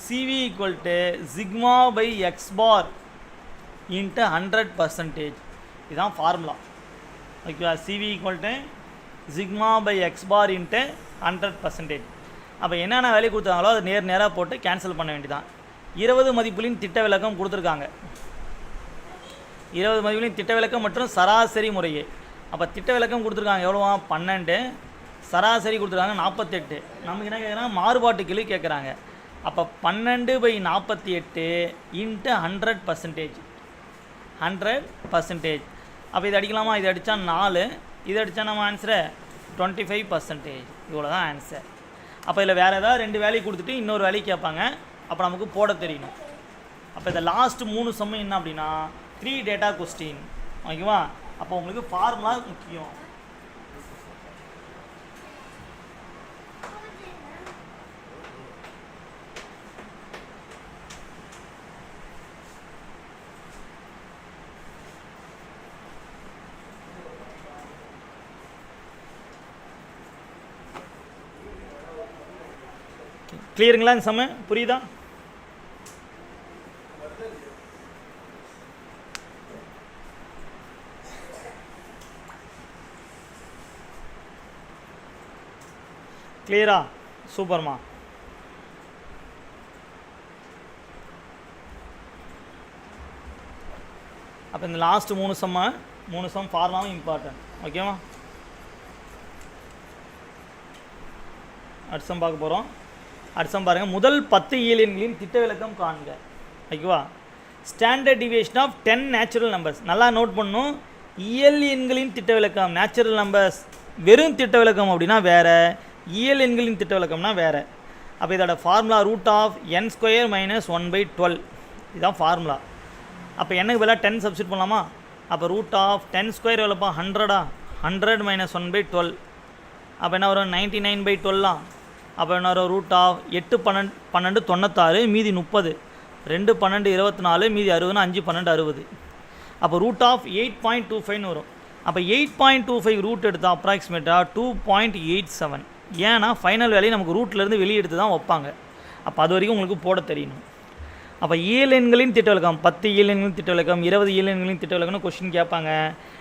CV equal to sigma by X bar into 100%. இதுதான் ஃபார்முலா. ஓகேவா? CV equal to sigma by X bar into 100%. அப்போ என்னென்ன வேல்யூ கொடுத்தாங்களோ அதை நேராக போட்டு கேன்சல் பண்ண வேண்டியதான். 20 மதிப்புகளின் திட்ட விலக்கம் கொடுத்துருக்காங்க. 20 மதிப்புகளின் திட்ட விலக்கம் மற்றும் சராசரி முறையே. அப்போ திட்ட விலக்கம் கொடுத்துருக்காங்க எவ்வளோவா? 12. சராசரி கொடுத்துருக்காங்க 48. நமக்கு என்ன கேட்குறாங்க? மாறுபாட்டு கேள்வி கேட்குறாங்க. அப்போ 12/48 இன்ட்டு 100%. 100%. அப்போ இது அடிக்கலாமா? இது அடித்தா 4, இது அடித்தா நம்ம ஆன்சரை 25%. இவ்வளோ தான் ஆன்சர். அப்போ இதில் வேறு ஏதாவது 2 வேல்யூ கொடுத்துட்டு இன்னொரு வேல்யூ கேட்பாங்க. அப்போ நமக்கு போட தெரியணும். அப்போ இந்த லாஸ்ட் 3 சம்மு என்ன அப்படின்னா 3 டேட்டா கொஸ்டின். ஓகேவா? அப்போ உங்களுக்கு ஃபார்முலா முக்கியம். கிளியருங்களா? இந்த சம புரியுதா? கிளியரா? சூப்பர்மா. அப்போ இந்த லாஸ்ட் 3 சம் ஃபார்முலாவும் இம்பார்ட்டன்ட். ஓகேவா? அடுத்த சம் பார்க்க போகிறோம். அடுத்த சம் பாருங்கள். முதல் 10 இயல் எண்களின் திட்ட விலக்கம் காண்க. ஓகேவா? Standard deviation of 10 natural numbers. நல்லா நோட் பண்ணணும். இயல் எண்களின் திட்ட விலக்கம் நேச்சுரல் நம்பர்ஸ் வெறும் திட்ட விலக்கம் அப்படின்னா வேறு, இயல் எண்களின் திட்ட விலக்கம்னா வேறு. அப்போ இதோட ஃபார்முலா √(n² - 1/12). இதுதான் ஃபார்முலா. அப்போ என்னக்கு பதிலாக 10 சப்ஸ்டிட் பண்ணலாமா? அப்போ √(10² எவ்வளோப்பா? 100. 100 - 1/12. அப்போ என்ன வரும்? 99/12. அப்போ என்ன வரும்? √8 12 96 மீதி 30, 2 12 24 மீதி 60, 5 12 60. அப்போ √8.25 வரும். அப்போ 8.25 ரூட் எடுத்தால் அப்ராக்சிமேட்டாக 2.87. ஏன்னா ஃபைனல் வேல்யூ நமக்கு ரூட்லேருந்து வெளியே எடுத்து தான் வைப்பாங்க. அப்போ அது வரைக்கும் உங்களுக்கு போட தெரியணும். அப்போ இயல் எண்களின் திட்ட விலக்கம் 10 இயல் எண்களின் திட்ட விலக்கம் 20 இயல் எண்களின் திட்ட விலக்கம்னு கொஸ்டின் கேட்பாங்க.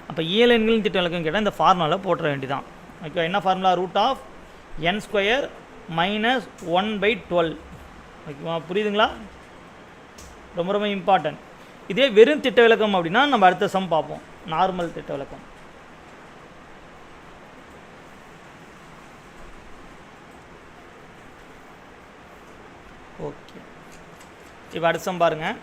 அப்போ இயல் எண்களின் திட்ட விலக்கம் கேட்டால் இந்த ஃபார்முலாவில் போட்டுற வேண்டியதான். ஓகே, என்ன ஃபார்முலா? √(n² - 1/12). ஓகேவா? புரியுதுங்களா? ரொம்ப ரொம்ப இம்பார்ட்டன்ட். இதே வெறும் திட்ட விலக்கம் அப்படின்னா நம்ம அடுத்த சம் பார்ப்போம். நார்மல் திட்ட விலக்கம். ஓகே, இப்போ அடுத்த சம் பாருங்கள்.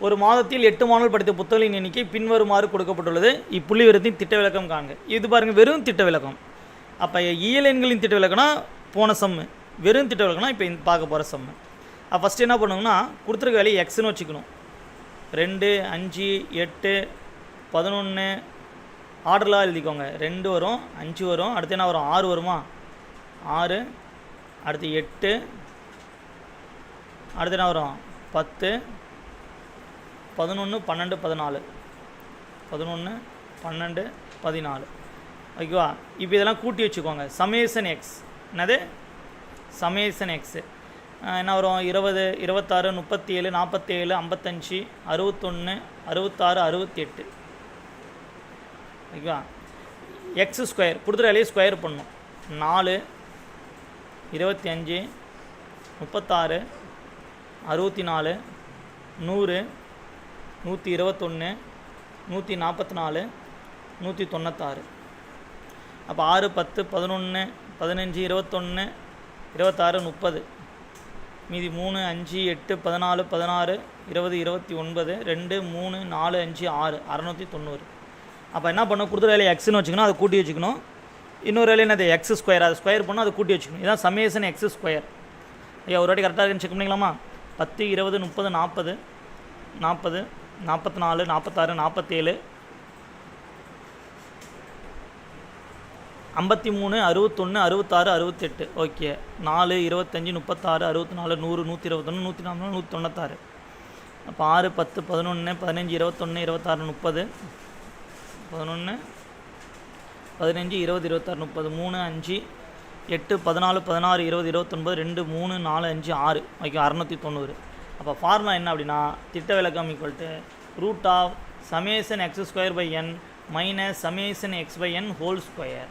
ஒரு மாதத்தில் 8 மாணவர்கள் படித்த புத்தகங்களின் எண்ணிக்கை பின்வருமாறு கொடுக்கப்பட்டுள்ளது. இப்புள்ளி விவரத்தின் திட்ட விலக்கம் காண்க. இது பாருங்கள் வெறும் திட்ட விலக்கம். அப்போ இயல் எண்களின் திட்ட விலக்கம்னா போன சம்மு, வெறும் திட்ட விலக்கம்னா இப்போ பார்க்க போகிற சம்மு. அப்போ ஃபஸ்ட்டு என்ன பண்ணுங்கன்னா கொடுத்துருக்க வேலையை எக்ஸ்ன்னு வச்சுக்கணும். 2 5 8 11 ஆர்டர்லாம் எழுதிக்கோங்க. 2 வரும், 5 வரும், அடுத்து என்ன வரும்? 6 வருமா? 6, அடுத்து 8, அடுத்து என்ன வரும்? 10 11 12 14 11 12 14. ஓகேவா? இப்போ இதெல்லாம் கூட்டி வச்சுக்கோங்க. சமேசன் எக்ஸ் என்னது? சமேசன் எக்ஸு என்ன வரும்? 20 26 37 47 55 61 66 68. ஓகேவா? x² கொடுத்துற வேலையை ஸ்கொயர் பண்ணணும். 4 25 36 64 100 121 144 196. அப்போ 6 10 11 15 21 26 30 மீதி 3 5 8 14 16 20 29 2 3 4 5 6 690. அப்போ என்ன பண்ணணும்? கொடுத்துற வேலையை எக்ஸ்ன்னு வச்சுக்கணும், அதை கூட்டி வச்சுக்கணும். இன்னொரு வேலையை என்னது? x², அதை ஸ்கொயர் பண்ணணும், அதை கூட்டி வச்சுக்கணும். இதுதான் சமேசன் x². ஐயா ஒரு வாட்டி கரெக்டாக இருக்குன்னு செக் பண்ணிக்கலாமா? 10 20 30 40 40 44 46 47 53 61 66 68. ஓகே, 4 25 36 64 100 121 144 196. அப்போ 6 10 11 15 21 26 30 11 15 20 26 30 3 5 8 14 16 20 29 2 3 4 5 6 ஓகே 690. அப்போ ஃபார்முலா என்ன அப்படின்னா திட்ட விலக்கம் equal to root of summation X square by N minus summation X by N whole square.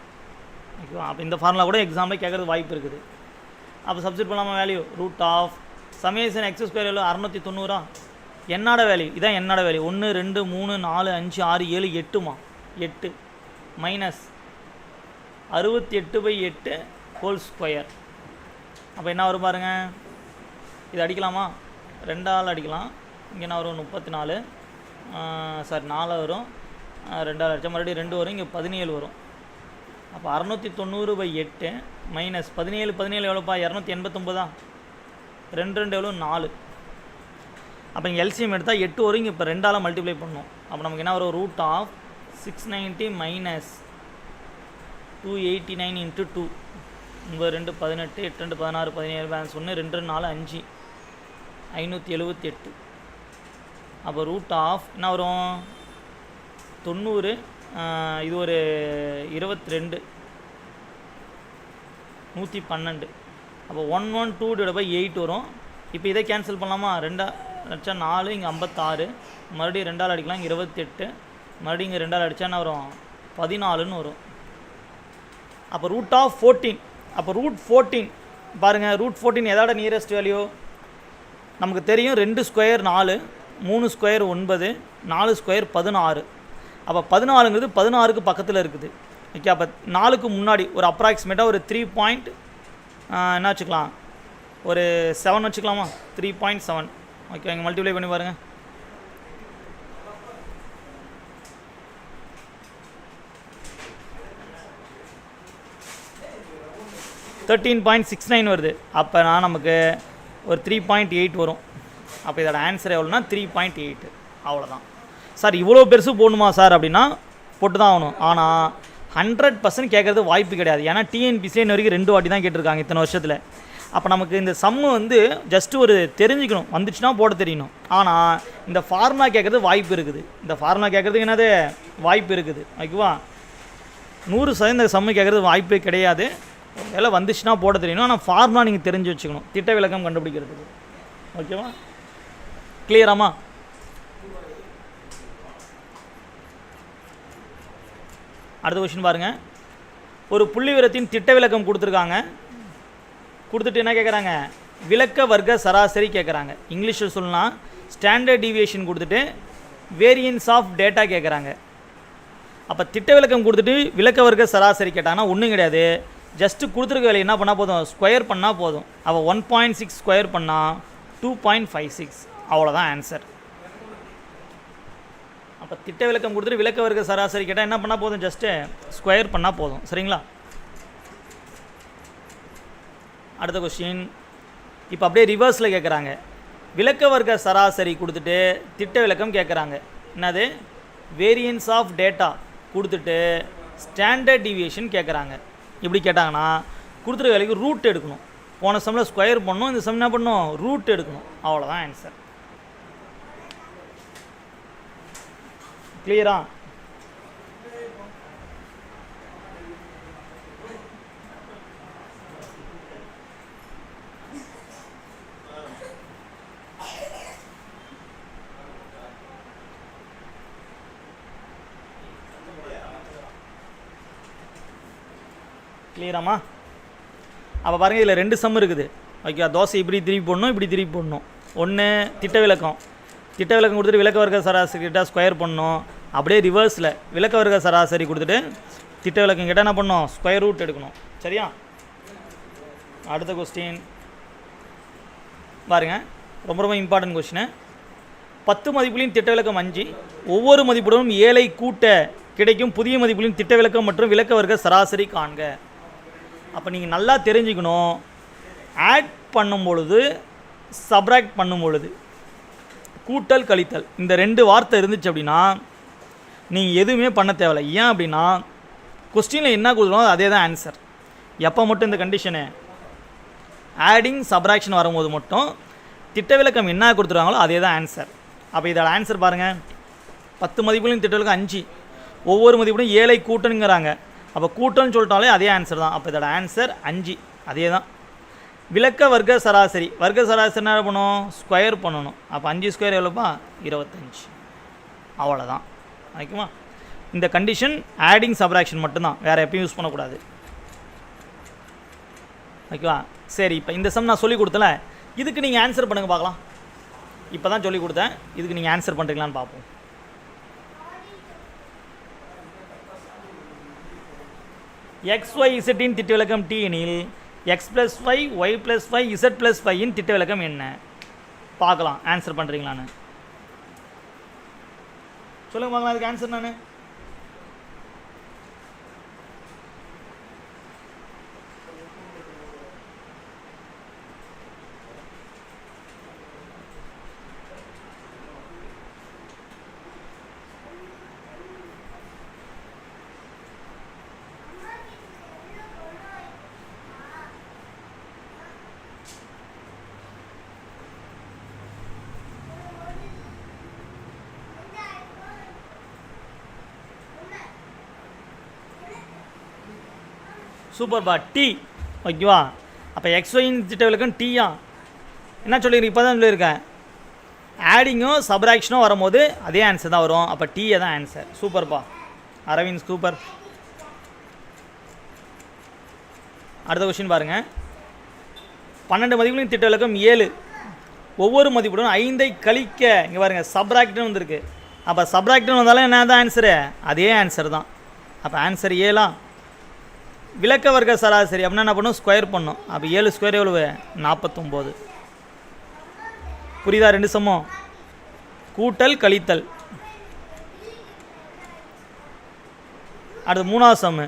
ஓகேவா? அப்போ இந்த ஃபார்முலா கூட எக்ஸாம்பிள் கேட்குறது வாய்ப்பு இருக்குது. அப்போ சப்ஸ்டிட் பண்ணாமல் value root of summation X square எவ்வளோ 690. என்னோட வேல்யூ இதான் என்னோட வேல்யூ 1 2 3 4 5 6 7 8மா 8 மைனஸ் 68/8 ஹோல் ஸ்கொயர். அப்போ என்ன வரும் பாருங்கள், இது அடிக்கலாமா, 2ஆல் அடிக்கலாம். இங்கே என்ன வரும் 34 சாரி 4 வரும், 2ஆல் அடித்தா மறுபடியும் 2 வரும், இங்கே 17 வரும். அப்போ 690/8 மைனஸ் 17 எவ்வளோப்பா 289. 2 எவ்வளோ 4. அப்போ இங்கே எல்சிஎம் எடுத்தால் 8 வரும், இங்கே இப்போ 2ஆல் மல்டிப்ளை பண்ணணும். அப்போ நமக்கு என்ன வரும் root of 690 minus 289 into 2 9 2 18 8 2 16 17 balance 1 2 4 5 578. அப்போ ரூட் ஆஃப் என்ன வரும் 90 இது ஒரு 22 112. அப்போ 112/8 வரும். இப்போ இதை கேன்சல் பண்ணலாமா, 2 அடித்தா 4 இங்கே 56 மறுபடியும் 2ஆல் அடிக்கலாம் இங்கே 28 மறுபடியும் இங்கே 2ஆல் அடித்தா என்ன வரும் 14ன்னு வரும். அப்போ ரூட் ஆஃப் 14. அப்போ ரூட் 14 பாருங்கள், ரூட் 14 எதோட நியரஸ்ட் வேல்யூ நமக்கு தெரியும். 2 ஸ்கொயர் 4 3 ஸ்கொயர் 9 4 ஸ்கொயர் 16. அப்போ 14ங்கிறது 16க்கு பக்கத்தில் இருக்குது. ஓகே, அப்போ 4க்கு முன்னாடி ஒரு அப்ராக்சிமேட்டாக ஒரு 3 பாயிண்ட் என்ன வச்சுக்கலாம், ஒரு 7 வச்சுக்கலாமா, 3.7. ஓகே, இங்கே மல்டிப்ளை பண்ணி பாருங்கள். $13.69 வருது. அப்போனா நமக்கு ஒரு 3.8 வரும். அப்போ இதோட ஆன்சர் எவ்வளோனா 3.8. அவ்வளோதான் சார். இவ்வளோ பெருசு போடணுமா சார் அப்படின்னா போட்டு தான் ஆகணும். ஆனால் 100% கேட்குறது வாய்ப்பு கிடையாது. ஏன்னா டிஎன்பிசி இன்ன வரைக்கும் 2 வாட்டி தான் கேட்டிருக்காங்க இத்தனை வருஷத்தில். அப்போ நமக்கு இந்த சம்மு வந்து ஜஸ்ட்டு ஒரு தெரிஞ்சுக்கணும், வந்துச்சுன்னா போட தெரியணும். ஆனால் இந்த ஃபார்முலா கேட்குறது வாய்ப்பு இருக்குது. இந்த ஃபார்முலா கேட்குறதுக்கு என்னது வாய்ப்பு இருக்குது. ஓகேவா? 100% இந்த சம்மு கேட்குறது வாய்ப்பே கிடையாது. எல்லாம் வந்துச்சுன்னா போட தெரியணும். ஆனால் ஃபார்முலா நீங்கள் தெரிஞ்சு வச்சுக்கணும் திட்ட விலக்கம் கண்டுபிடிக்கிறதுக்கு. ஓகேவா? கிளியராமா? அடுத்த கொஸ்டின் பாருங்கள். ஒரு புள்ளி விவரத்தின் திட்ட விலக்கம் கொடுத்துருக்காங்க. கொடுத்துட்டு என்ன கேட்குறாங்க, விலக்க வர்க்க சராசரி கேட்குறாங்க. இங்கிலீஷில் சொல்லலாம் ஸ்டாண்டர்ட் டீவியேஷன் கொடுத்துட்டு வேரியன்ஸ் ஆஃப் டேட்டா கேட்குறாங்க. அப்போ திட்ட விலக்கம் கொடுத்துட்டு விலக்க வர்க்க சராசரி கேட்டாங்கன்னா ஒன்றும் கிடையாது. ஜஸ்ட்டு கொடுத்துருக்க வேலை என்ன பண்ணால் போதும், ஸ்கொயர் பண்ணால் போதும். அப்போ 1.6 ஸ்கொயர் பண்ணால் 2.56. அவ்வளோதான் ஆன்சர். அப்போ திட்ட விலக்கம் கொடுத்துட்டு விலக்க வர்க்க சராசரி கேட்டால் என்ன பண்ணால் போதும், ஜஸ்ட்டு ஸ்கொயர் பண்ணால் போதும். சரிங்களா? அடுத்த கொஸ்டின் இப்போ அப்படியே ரிவர்ஸில் கேட்குறாங்க. விலக்க வர்க்க சராசரி கொடுத்துட்டு திட்ட விலக்கம் கேட்குறாங்க. என்னது, வேரியன்ஸ் ஆஃப் டேட்டா கொடுத்துட்டு ஸ்டாண்டர்ட் டீவியேஷன் கேட்குறாங்க. இப்படி கேட்டாங்கன்னா கொடுத்துருக்க வேலைக்கு ரூட் எடுக்கணும். போன சம்மில் ஸ்கொயர் பண்ணணும், இந்த சம் என்ன பண்ணணும், ரூட் எடுக்கணும். அவ்வளோதான் ஆன்சர். கிளியரா? கிளியராமா? அப்போ பாருங்கள், இதில் 2 சம் இருக்குது. ஓகே, தோசை இப்படி திருப்பி போடணும், இப்படி திருப்பி போடணும். ஒன்று திட்ட விலக்கம் கொடுத்துட்டு விலக்க வர்க்க சராசரி கிட்ட ஸ்கொயர் பண்ணணும். அப்படியே ரிவர்ஸில் விலக்க வர்க்க சராசரி கொடுத்துட்டு திட்ட விலக்கம் கிட்ட என்ன பண்ணணும், ஸ்கொயர் ரூட் எடுக்கணும். சரியா? அடுத்த கொஸ்டின் பாருங்கள், ரொம்ப ரொம்ப இம்பார்ட்டன்ட் கொஸ்டின். 10 மதிப்புகளின் திட்ட விலக்கம் 5, ஒவ்வொரு மதிப்புடனும் 7ஐ கூட்ட கிடைக்கும் புதிய மதிப்புகளின் திட்ட விலக்கம் மற்றும் விலக்க வர்க்க சராசரி காண்க. அப்போ நீங்கள் நல்லா தெரிஞ்சுக்கணும், ஆட் பண்ணும் பொழுது சப்ராக்ட் பண்ணும் பொழுது கூட்டல் கழித்தல் இந்த 2 வார்த்தை இருந்துச்சு அப்படின்னா நீங்கள் எதுவுமே பண்ண தேவையில்லை. ஏன் அப்படின்னா கொஸ்டினில் என்ன கொடுக்குறோம் அதே தான் ஆன்சர். எப்போ மட்டும் இந்த கண்டிஷனு ஆடிங் சப்ராக்ஷன் வரும்போது மட்டும் திட்ட விலக்கம் என்ன கொடுத்துருவாங்களோ அதே தான் ஆன்சர். அப்போ இதோட ஆன்சர் பாருங்கள், 10 மதிப்புகளின் திட்ட விலக்கம் 5, ஒவ்வொரு மதிப்புடும் 7ஐ கூட்டணுங்கிறாங்க. அப்போ கூட்டல்னு சொல்லிட்டாலே அதே ஆன்சர் தான். அப்போ இதோட ஆன்சர் 5. அதே தான். விளக்க வர்க்க சராசரி. வர்க்க சராசரி என்ன பண்ணணும்? ஸ்கொயர் பண்ணணும். அப்போ 5 ஸ்கொயர் எவ்வளோப்பா? 25. அவ்வளோதான். ஓகேவா? இந்த கண்டிஷன் ஆடிங் சப்ராக்ஷன் மட்டும்தான், வேறு எப்பயும் யூஸ் பண்ணக்கூடாது. ஓகேவா? சரி, இப்போ இந்த சம் நான் சொல்லி கொடுத்தல, இதுக்கு நீங்கள் ஆன்சர் பண்ணுங்கள் பார்க்கலாம். இப்போ தான் சொல்லி கொடுத்தேன், இதுக்கு நீங்கள் ஆன்சர் பண்ணுறீங்களான்னு பார்ப்போம். XY Z திட்ட விலக்கம் T எனில் X + Y Y + Y Z + Y திட்ட விலக்கம் என்ன? பார்க்கலாம் ஆன்சர் பண்ணுறீங்களான்னு. சொல்லுங்க பார்க்கலாம் அதுக்கு ஆன்சர் நான். சூப்பர்பா, டி. ஓகேவா? அப்போ XY திட்ட விலக்கம் டீயா? என்ன சொல்லியிருக்கேன்? இப்போ தான் சொல்லியிருக்கேன். ஆடிங்கும் சப்ராக்ஷனும் வரும்போது அதே ஆன்சர் தான் வரும். அப்போ டீயை தான் ஆன்சர். சூப்பர்ப்பா அரவிந்த், சூப்பர். அடுத்த கொஸ்டின் பாருங்கள். 12 மதிப்புகளின் திட்ட விலக்கம் 7. ஒவ்வொரு மதிப்புடன் 5ஐ கழிக்க, இங்கே பாருங்கள் சப்ராக்ட்னு வந்திருக்கு. அப்போ சப்ராக்ட்னு வந்தாலும் என்ன தான் ஆன்சரு? அதே ஆன்சர் தான். அப்போ ஆன்சர் 7. விளக்க வர்க்க சராசரி அப்படின்னா என்ன பண்ணும்? ஸ்கொயர் பண்ணும். அப்போ 7 ஸ்கொயர் எவ்வளவு? 49. புரியுதா? 2 சமம் கூட்டல் கழித்தல். அடுத்து 3ஆவது சம்மு.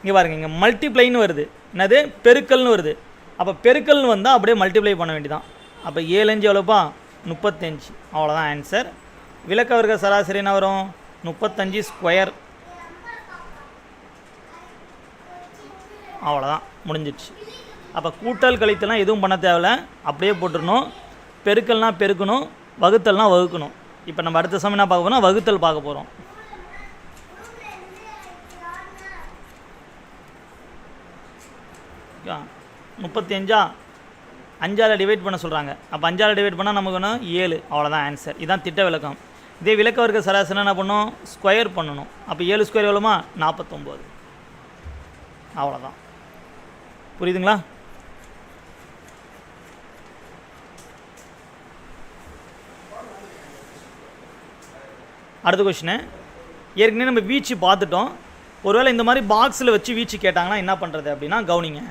இங்கே பாருங்கள், இங்கே மல்டிப்ளைன்னு வருது. என்னது? பெருக்கல்னு வருது. அப்போ பெருக்கல்னு வந்தால் அப்படியே மல்டிப்ளை பண்ண வேண்டியதான். அப்போ 7 5 எவ்வளோப்பா? 35. அவ்வளோதான் ஆன்சர். விளக்க வர்க்க சராசரி என்ன வரும்? 35 ஸ்கொயர். அவ்வளோதான், முடிஞ்சிடுச்சு. அப்போ கூட்டல் கழித்தலாம் எதுவும் பண்ண தேவையில்ல, அப்படியே போட்டுடணும். பெருக்கல்னா பெருக்கணும், வகுத்தல்னா வகுக்கணும். இப்போ நம்ம அடுத்த சமயம் என்ன பார்க்க போகிறோம்? வகுத்தல் பார்க்க போகிறோம். ஓகே, 35 5ஆல் டிவைட் பண்ண சொல்கிறாங்க. அப்போ 5ஆல் டிவைட் பண்ணால் நமக்கு வேணும் 7. அவ்வளோதான் ஆன்சர். இதுதான் திட்ட விளக்கம். இதே விளக்க வர்க்க சராசரி என்ன பண்ணணும்? ஸ்கொயர் பண்ணணும். அப்போ 7 ஸ்கொயர் எவ்வளோமா? 49. அவ்வளோதான். புரியுதுங்களா? அடுத்த கொஸ்டின். ஏற்கனவே நம்ம வீச்சு பார்த்துட்டோம். ஒருவேளை இந்த மாதிரி பாக்ஸில் வச்சு வீச்சு கேட்டாங்கன்னா என்ன பண்ணுறது அப்படின்னா, கவனிங்க.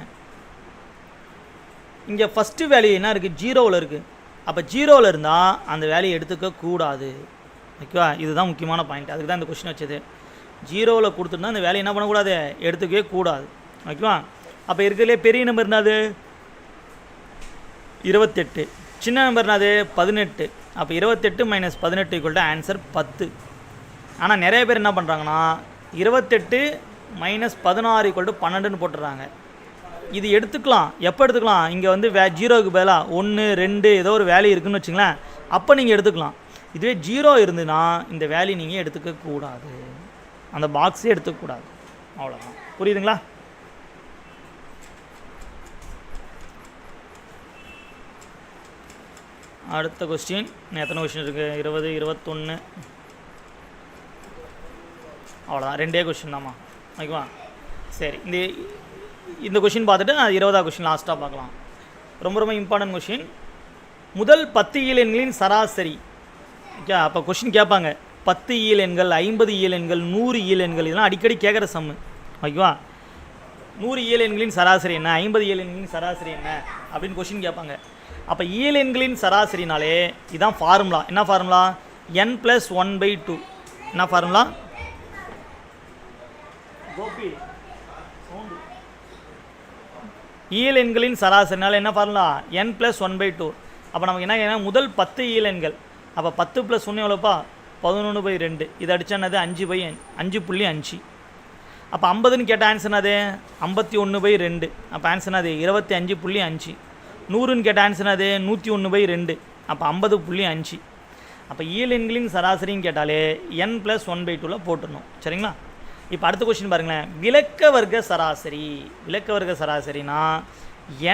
இங்கே ஃபஸ்ட்டு வேல்யூ என்ன இருக்குது? 0வில் இருக்குது. அப்போ 0வில் இருந்தால் அந்த வேல்யூ எடுத்துக்க கூடாது. ஓகேவா? இதுதான் முக்கியமான பாயிண்ட். அதுக்கு தான் இந்த கொஸ்டின் வச்சது. 0வில் கொடுத்துருந்தா அந்த வேல்யூ என்ன பண்ணக்கூடாது? எடுத்துக்கவே கூடாது. ஓகேவா? அப்போ இருக்கிறதுலே பெரிய நம்பர் என்னது? 28. சின்ன நம்பர் என்னது? 18. அப்போ 28 - 18 = ஆன்சர் 10. ஆனால் நிறைய பேர் என்ன பண்ணுறாங்கன்னா 28 - 16 = 12ன்னு போட்டுடுறாங்க. இது எடுத்துக்கலாம். எப்போ எடுத்துக்கலாம்? இங்கே வந்து 0க்கு பதிலாக 1 2 ஏதோ ஒரு வேல்யூ இருக்குதுன்னு வச்சுங்களேன், அப்போ நீங்கள் எடுத்துக்கலாம். இதுவே 0 இருந்துன்னா இந்த வேல்யூ நீங்கள் எடுத்துக்கக்கூடாது, அந்த பாக்ஸே எடுத்துக்கக்கூடாது. அவ்வளோதான். புரியுதுங்களா? அடுத்த கொஸ்டின். எத்தனை கொஸ்டின் இருக்குது? 20 21. அவ்வளோதான், 2 கொஸ்டின் தாம்மா. ஓகேவா? சரி, இந்த கொஸ்டின் பார்த்துட்டு 20ஆவது கொஸ்டின் லாஸ்ட்டாக பார்க்கலாம். ரொம்ப ரொம்ப இம்பார்ட்டன்ட் கொஸ்டின். முதல் 10 இயல் எண்களின் சராசரி. ஓகே, அப்போ கொஸ்டின் கேட்பாங்க 10 இயல் எண்கள், 50 இயல் எண்கள், 100 இயல் எண்கள், இதெல்லாம் அடிக்கடி கேட்குற சம்மு. ஓகேவா? 100 இயல் எண்களின் சராசரி என்ன, 50 இயல் எண்களின் சராசரி என்ன அப்படின்னு கொஸ்டின் கேட்பாங்க. அப்போ இயல் எண்களின் சராசரினாலே இதுதான் ஃபார்முலா. என்ன ஃபார்முலா? n + 1/2. என்ன ஃபார்முலா? கோபி இயல் எண்களின் சராசரினால என்ன ஃபார்முலா? n + 1/2. அப்போ நமக்கு என்ன முதல் 10 இயல் எண்கள். அப்போ 10 + 1 எவ்வளோப்பா? 11/2. இது அடித்தா என்னது? 5/5. அப்போ 50ன்னு கேட்ட ஆன்சர் என்னது? 51/2. அப்போ ஆன்சர் என்னது? 25.5. 100ன்னு கேட்ட ஆன்சர் என்னது? 101/2. அப்போ 50.5. அப்போ இயல் எண்களின் சராசரின்னு கேட்டாலே n + 1/2 போட்டுடணும். சரிங்களா? இப்போ அடுத்த கொஸ்டின் பாருங்களேன். விலக்க வர்க்க சராசரி. விலக்க வர்க்க சராசரினா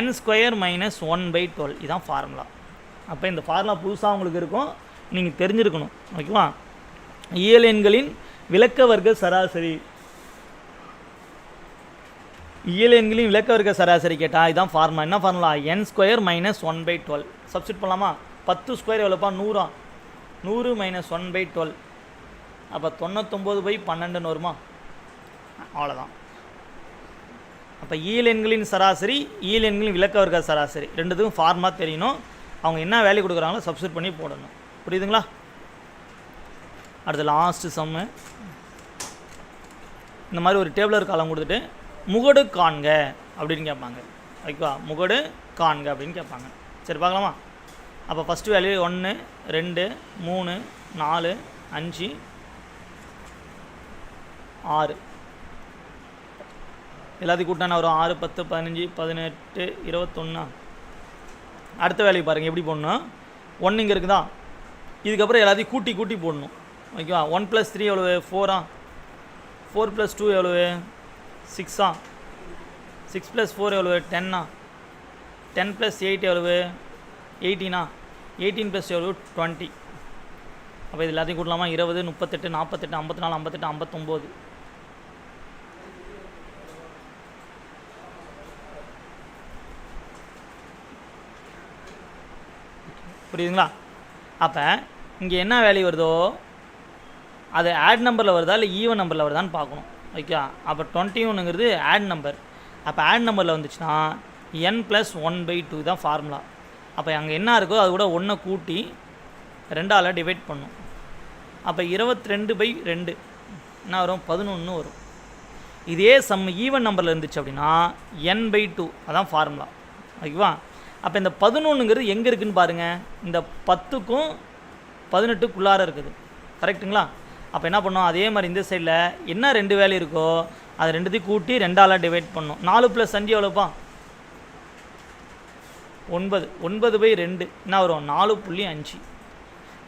n² - 1/12 இதுதான் ஃபார்முலா. அப்போ இந்த ஃபார்முலா புதுசாக உங்களுக்கு இருக்கும், நீங்கள் தெரிஞ்சிருக்கணும். ஓகேவா? இயல் எண்களின் விலக்க வர்க்க சராசரி. இயல் எண்களின் விலக்க வர்க்க சராசரி கேட்டால் இதுதான் ஃபார்முலா. என்ன ஃபார்முலா? n² - 1/12. சப்ஸ்டிட் பண்ணலாமா? 10² எவ்வளோப்பா? 100. 100 - 1/12 அப்போ 99/12 வருமா? அவ்வளோதான். அப்போ இயல் எண்களின் சராசரி, இயல் எண்களின் விலக்க வர்க்க சராசரி ரெண்டுத்துக்கும் ஃபார்முலா தெரியணும். அவங்க என்ன வேல்யூ கொடுக்குறாங்களோ சப்ஸ்டிட் பண்ணி போடணும். புரியுதுங்களா? அடுத்து லாஸ்ட்டு சம்மு. இந்த மாதிரி ஒரு டேபிளர் காலம் கொடுத்துட்டு முகடு காண்க அப்படின்னு கேட்பாங்க. ஓகேவா? முகடு காண்க அப்படின்னு கேட்பாங்க. சரி பார்க்கலாமா? அப்போ ஃபஸ்ட்டு வேல்யூ 1 2 3 4 5 6 எல்லாத்தையும் கூட்டினா வரும் 6 10 15 18 21. அடுத்த வேல்யூ பாருங்கள் எப்படி போடணும். 1 இங்கே இருக்குதா, இதுக்கப்புறம் எல்லாத்தையும் கூட்டி கூட்டி போடணும். ஓகேவா? 1 + 3 எவ்வளவு? 4. 4 + 2 எவ்வளவு? 6. 6 + 4 எவ்வளவு? 10. 10 + 8 எவ்வளவு? 18. 18 + எவ்வளவு? 20. அப்போ இது எல்லாத்தையும் கூட்டலாமா? 20 38 48 54 58 59. புரியுதுங்களா? அப்போ இங்கே என்ன வேல்யூ வருதோ அது ஆட் நம்பரில் வருதா இல்லை ஈவன் நம்பரில் வருதான்னு பார்க்கணும். ஓகே? அப்போ 21ங்கிறது ஆட் நம்பர். அப்போ ஆட் நம்பரில் வந்துச்சுன்னா n + 1/2 தான் ஃபார்முலா. அப்போ அங்கே என்ன இருக்கோ அது கூட 1 கூட்டி 2ஆல் டிவைட் பண்ணும். அப்போ 22/2 என்ன வரும்? 11 வரும். இதே சம் ஈவன் நம்பரில் இருந்துச்சு அப்படின்னா n/2 அதான் ஃபார்முலா. ஓகேவா? அப்போ இந்த 11ங்கிறது எங்கே இருக்குதுன்னு பாருங்கள். இந்த 10க்கும் 18க்குள்ளார இருக்குது. கரெக்டுங்களா? அப்போ என்ன பண்ணோம்? அதே மாதிரி இந்த சைடில் என்ன 2 வேல்யூ இருக்கோ அது ரெண்டுத்தையும் கூட்டி 2ஆல் டிவைட் பண்ணணும். 4 + 5 எவ்வளோப்பா? 9. 9/2 என்ன வரும்? 4.5.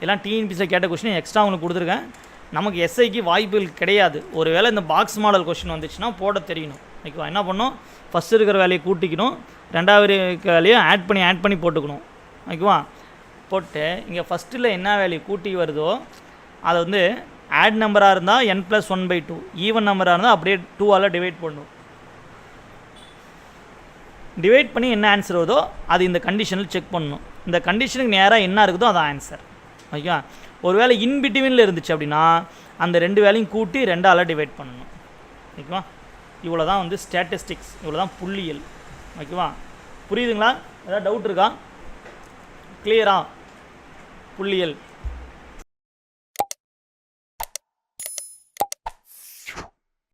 எல்லாம் டிஎன்பிசியில் கேட்ட கொஸ்டின் எக்ஸ்ட்ரா உங்களுக்கு கொடுத்துருக்கேன். நமக்கு எஸ்ஐக்கு வாய்ப்புகள் கிடையாது. ஒரு வேளை இந்த பாக்ஸ் மாடல் கொஸ்டின் வந்துச்சுன்னா போட தெரியணும். ஓகேவா? என்ன பண்ணணும்? ஃபஸ்ட்டு இருக்கிற வேலையை கூட்டிக்கணும், ரெண்டாவது வேலையை ஆட் பண்ணி போட்டுக்கணும். ஓகேவா? போட்டு இங்கே ஃபஸ்ட்டில் என்ன வேல்யூ கூட்டி வருதோ அதை வந்து ஆட் நம்பராக இருந்தால் n + 1/2, ஈவன் நம்பராக இருந்தால் அப்படியே 2ஆல் டிவைட் பண்ணணும். டிவைட் பண்ணி என்ன ஆன்சர் வருதோ அது இந்த கண்டிஷனில் செக் பண்ணணும். இந்த கண்டிஷனுக்கு நேராக என்ன இருக்குதோ அது ஆன்சர். ஓகேவா? ஒரு வேளை இன்பிட்வீனில் இருந்துச்சு அப்படின்னா அந்த 2 வேலையும் கூட்டி 2ஆல் டிவைட் பண்ணணும். ஓகேவா? இவ்வளோ தான் வந்து ஸ்டாட்டிஸ்டிக்ஸ், இவ்வளோ தான் புள்ளியியல். ஓகேவா? புரியுதுங்களா? ஏதாவது டவுட் இருக்கா? கிளியரா? புள்ளியியல்